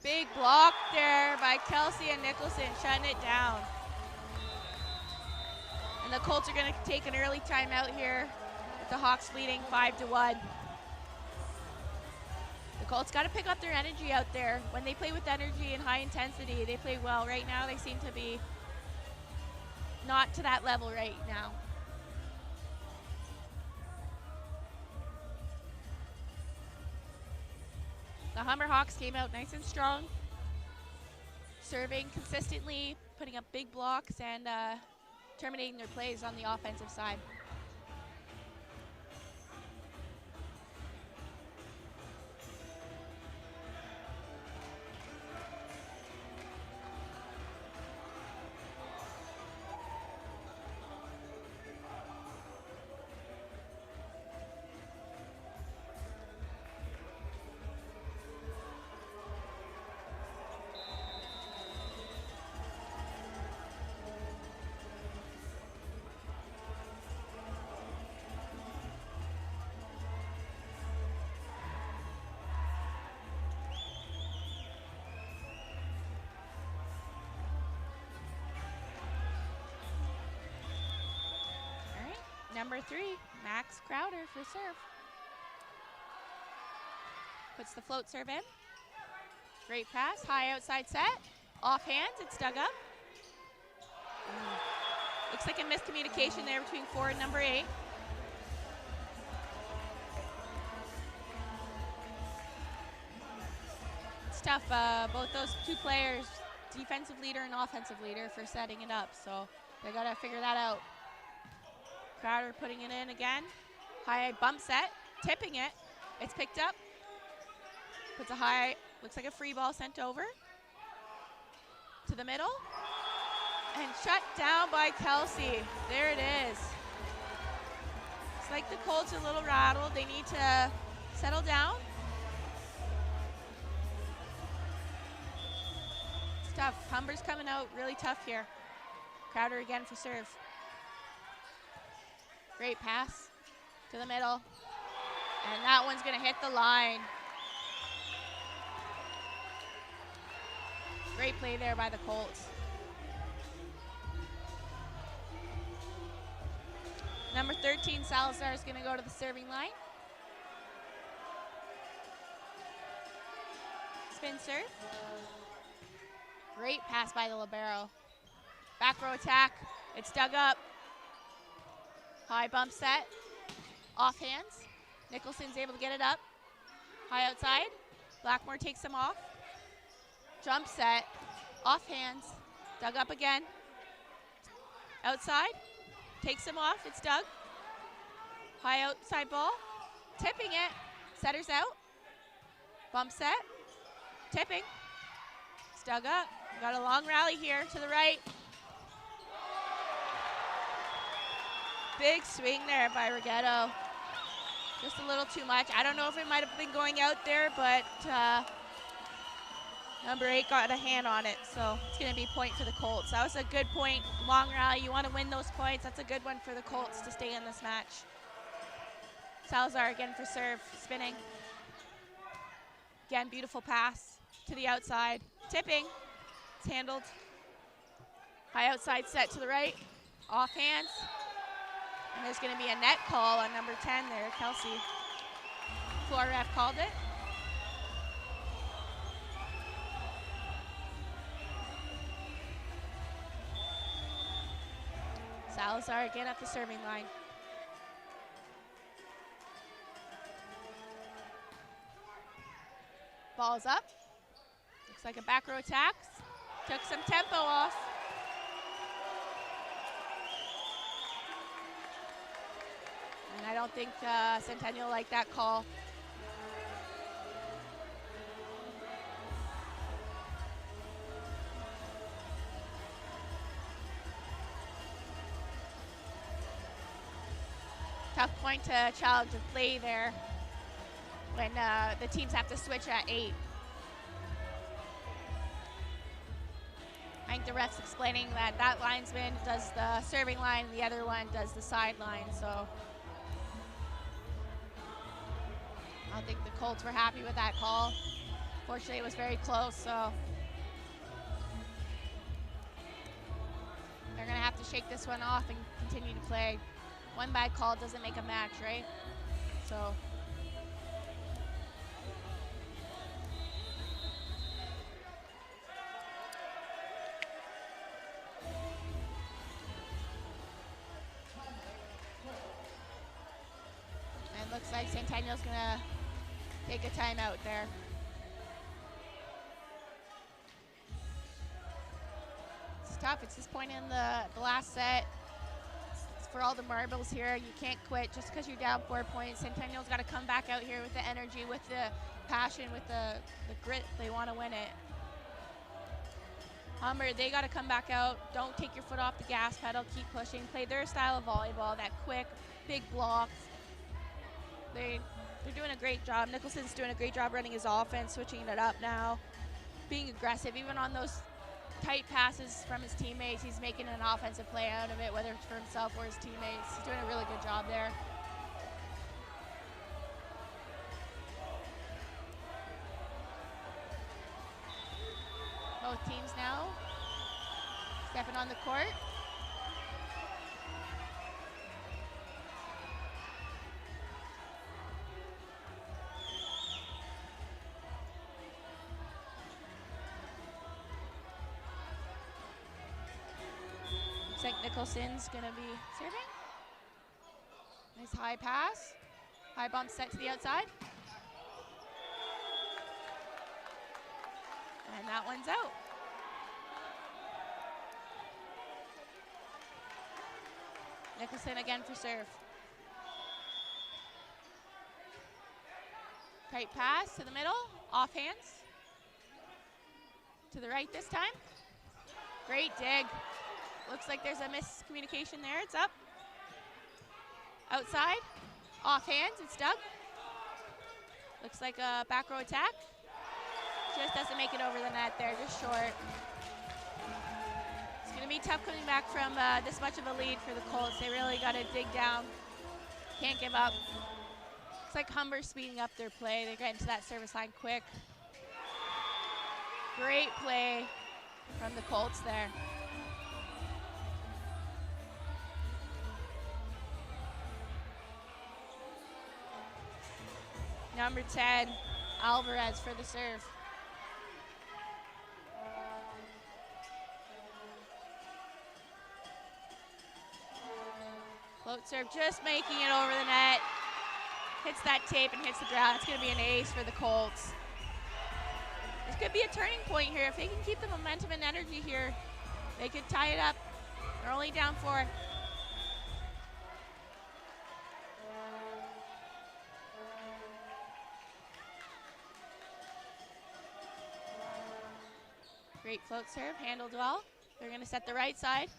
Big block there by Kelsey and Nicholson, shutting it down. And the Colts are going to take an early timeout here with the Hawks leading 5-1. The Colts got to pick up their energy out there. When they play with energy and high intensity, they play well. Right now, they seem to be not to that level right now. The Humber Hawks came out nice and strong, serving consistently, putting up big blocks, and terminating their plays on the offensive side. Number 3, Max Crowder for serve. Puts the float serve in. Great pass, high outside set. Off hands, it's dug up. Looks like a miscommunication there between 4 and number 8. It's tough, both those two players, defensive leader and offensive leader, for setting it up, so they gotta figure that out. Crowder putting it in again. High bump set, tipping it. It's picked up. Puts a high, looks like a free ball sent over. To the middle. And shut down by Kelsey. There it is. It's like the Colts are a little rattled. They need to settle down. It's tough. Humber's coming out really tough here. Crowder again for serve. Great pass to the middle. And that one's going to hit the line. Great play there by the Colts. Number 13, Salazar, is going to go to the serving line. Spin serve. Great pass by the libero. Back row attack. It's dug up. High bump set, off hands. Nicholson's able to get it up. High outside, Blackmore takes him off. Jump set, off hands, dug up again. Outside, takes him off, it's dug. High outside ball, tipping it, setter's out. Bump set, tipping, it's dug up. Got a long rally here to the right. Big swing there by Rigetto. Just a little too much. I don't know if it might have been going out there, but number 8 got a hand on it, so it's going to be point for the Colts. That was a good point. Long rally. You want to win those points. That's a good one for the Colts to stay in this match. Salazar again for serve. Spinning. Again, beautiful pass to the outside. Tipping. It's handled. High outside set to the right. Off hands. And there's going to be a net call on number 10 there, Kelsey. Floor ref called it. Salazar again at the serving line. Ball's up. Looks like a back row attack. Took some tempo off. And I don't think Centennial liked that call. Tough point to challenge the play there when the teams have to switch at 8. I think the ref's explaining that that linesman does the serving line and the other one does the sideline, so I don't think the Colts were happy with that call. Fortunately, it was very close, so they're gonna have to shake this one off and continue to play. One bad call doesn't make a match, right? So. And looks like Centennial's gonna take a timeout there. It's tough, it's this point in the last set. For all the marbles here, you can't quit just because you're down 4 points. Centennial's got to come back out here with the energy, with the passion, with the grit. They want to win it. Humber, they got to come back out. Don't take your foot off the gas pedal. Keep pushing. Play their style of volleyball, that quick, big blocks. They're doing a great job. Nicholson's doing a great job running his offense, switching it up now, being aggressive, even on those tight passes from his teammates. He's making an offensive play out of it, whether it's for himself or his teammates. He's doing a really good job there. Both teams now stepping on the court. Looks like Nicholson's gonna be serving. Nice high pass. High bump set to the outside. And that one's out. Nicholson again for serve. Tight pass to the middle, off hands. To the right this time. Great dig. Looks like there's a miscommunication there. It's up. Outside, off hands, it's dug. Looks like a back row attack. Just doesn't make it over the net there, just short. It's gonna be tough coming back from this much of a lead for the Colts. They really gotta dig down. Can't give up. Looks like Humber's speeding up their play. They're getting to that service line quick. Great play from the Colts there. Number 10, Alvarez for the serve. Float serve, just making it over the net. Hits that tape and hits the ground. It's going to be an ace for the Colts. This could be a turning point here. If they can keep the momentum and energy here, they could tie it up. They're only down 4. Great float serve, handled well. They're gonna set the right side.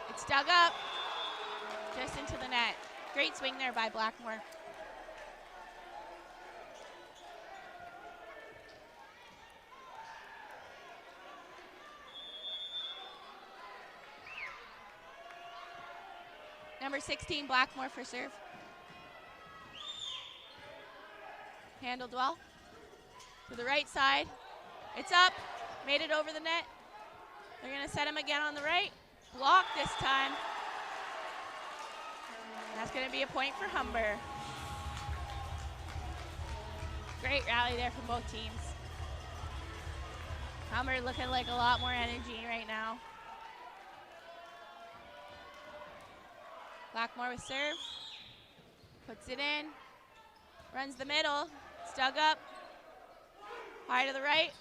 It's dug up, just into the net. Great swing there by Blackmore. Number 16, Blackmore for serve. Handled well. To the right side. It's up. Made it over the net. They're going to set him again on the right. Block this time. That's going to be a point for Humber. Great rally there from both teams. Humber looking like a lot more energy right now. Blackmore with serve. Puts it in. Runs the middle. It's dug up. High to the right.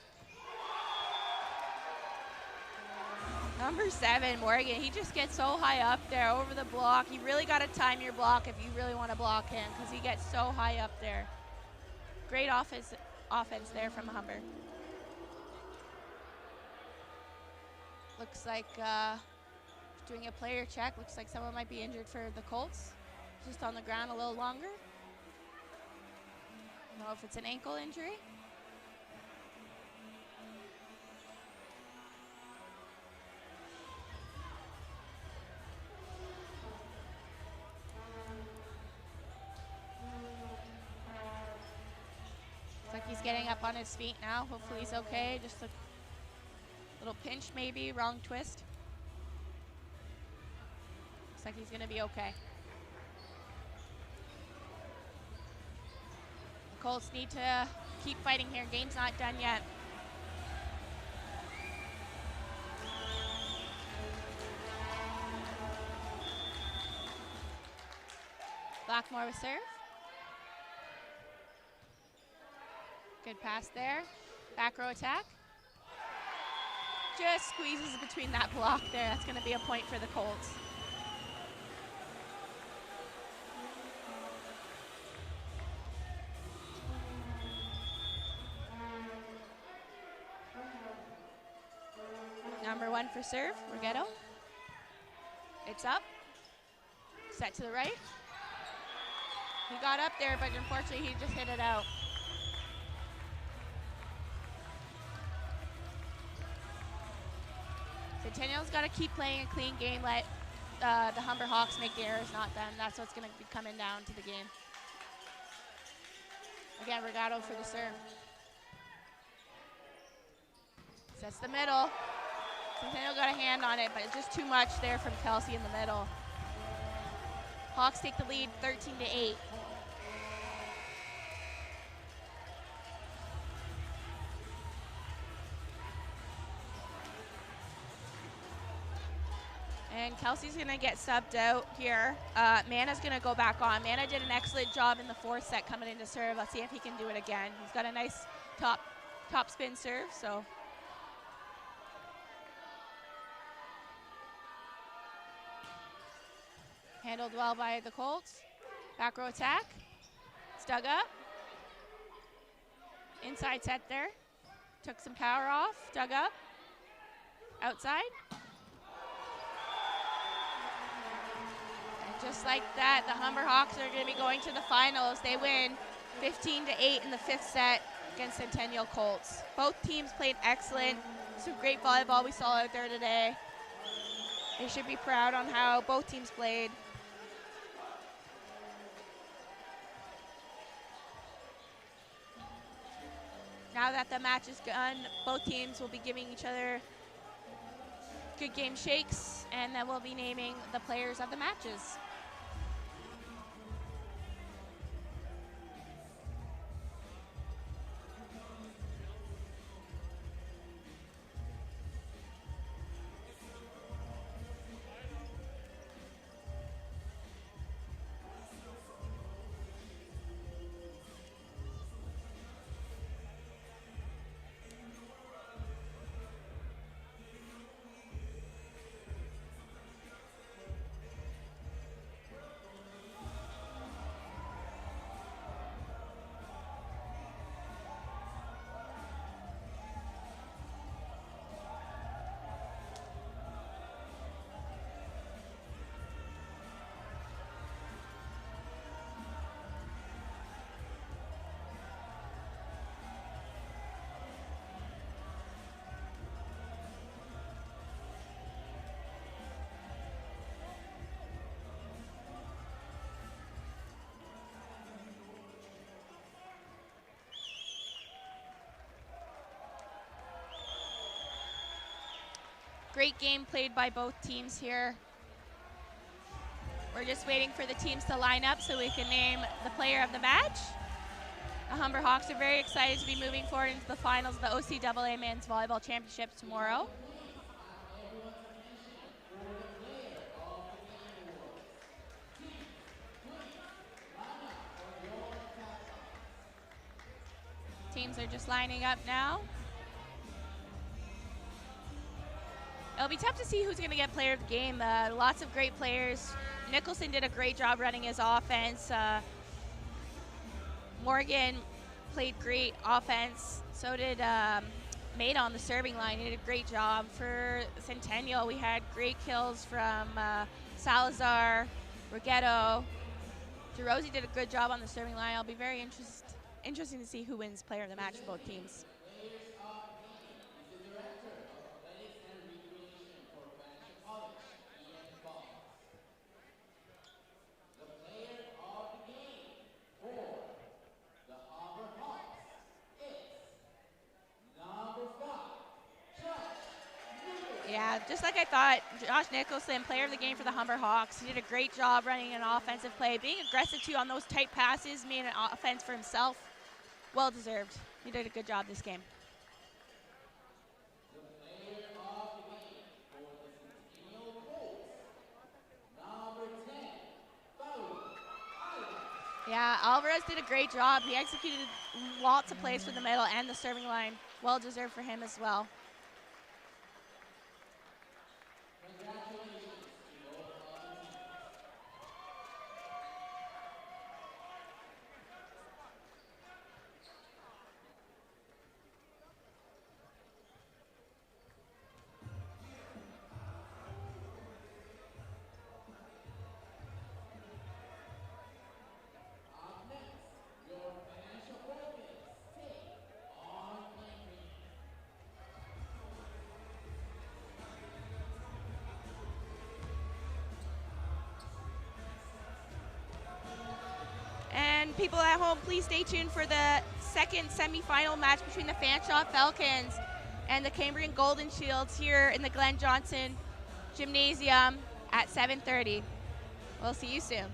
Number 7, Morgan, he just gets so high up there over the block. You really got to time your block if you really want to block him because he gets so high up there. Great offense there from Humber. Looks like doing a player check. Looks like someone might be injured for the Colts. Just on the ground a little longer. I don't know if it's an ankle injury. Looks like he's getting up on his feet now. Hopefully he's okay. Just a little pinch maybe, wrong twist. Looks like he's gonna be okay. The Colts need to keep fighting here. Game's not done yet. Blackmore with serve. Good pass there. Back row attack. Just squeezes between that block there. That's going to be a point for the Colts. Number 1 for serve, Rigetto. It's up. Set to the right. He got up there, but unfortunately he just hit it out. Centennial's got to keep playing a clean game, let the Humber Hawks make the errors, not them. That's what's going to be coming down to the game. Again, Rigetto for the serve. Sets the middle. Centennial got a hand on it, but it's just too much there from Kelsey in the middle. Hawks take the lead 13-8. And Kelsey's going to get subbed out here. Mana's going to go back on. Mana did an excellent job in the 4th set coming into serve. Let's see if he can do it again. He's got a nice top spin serve, so. Handled well by the Colts. Back row attack. It's dug up. Inside set there. Took some power off. Dug up. Outside. And just like that, the Humber Hawks are going to be going to the finals. They win 15-8 in the 5th set against Centennial Colts. Both teams played excellent. Some great volleyball we saw out there today. They should be proud on how both teams played. Now that the match is done, both teams will be giving each other good game shakes, and then we'll be naming the players of the matches. Great game played by both teams here. We're just waiting for the teams to line up so we can name the player of the match. The Humber Hawks are very excited to be moving forward into the finals of the OCAA Men's Volleyball Championship tomorrow. Teams are just lining up now. It'll be tough to see who's going to get player of the game. Lots of great players. Nicholson did a great job running his offense. Morgan played great offense. So did Maida on the serving line. He did a great job. For Centennial, we had great kills from Salazar, Rigetto. DeRosie did a good job on the serving line. I'll be very interesting to see who wins player of the match for both teams. Yeah, just like I thought, Josh Nicholson, player of the game for the Humber Hawks. He did a great job running an offensive play, being aggressive too on those tight passes, made an offense for himself. Well deserved. He did a good job this game. Yeah, Alvarez did a great job. He executed lots of plays for the middle and the serving line. Well deserved for him as well. People at home, please stay tuned for the second semifinal match between the Fanshawe Falcons and the Cambrian Golden Shields here in the Glenn Johnson Gymnasium at 7:30. We'll see you soon.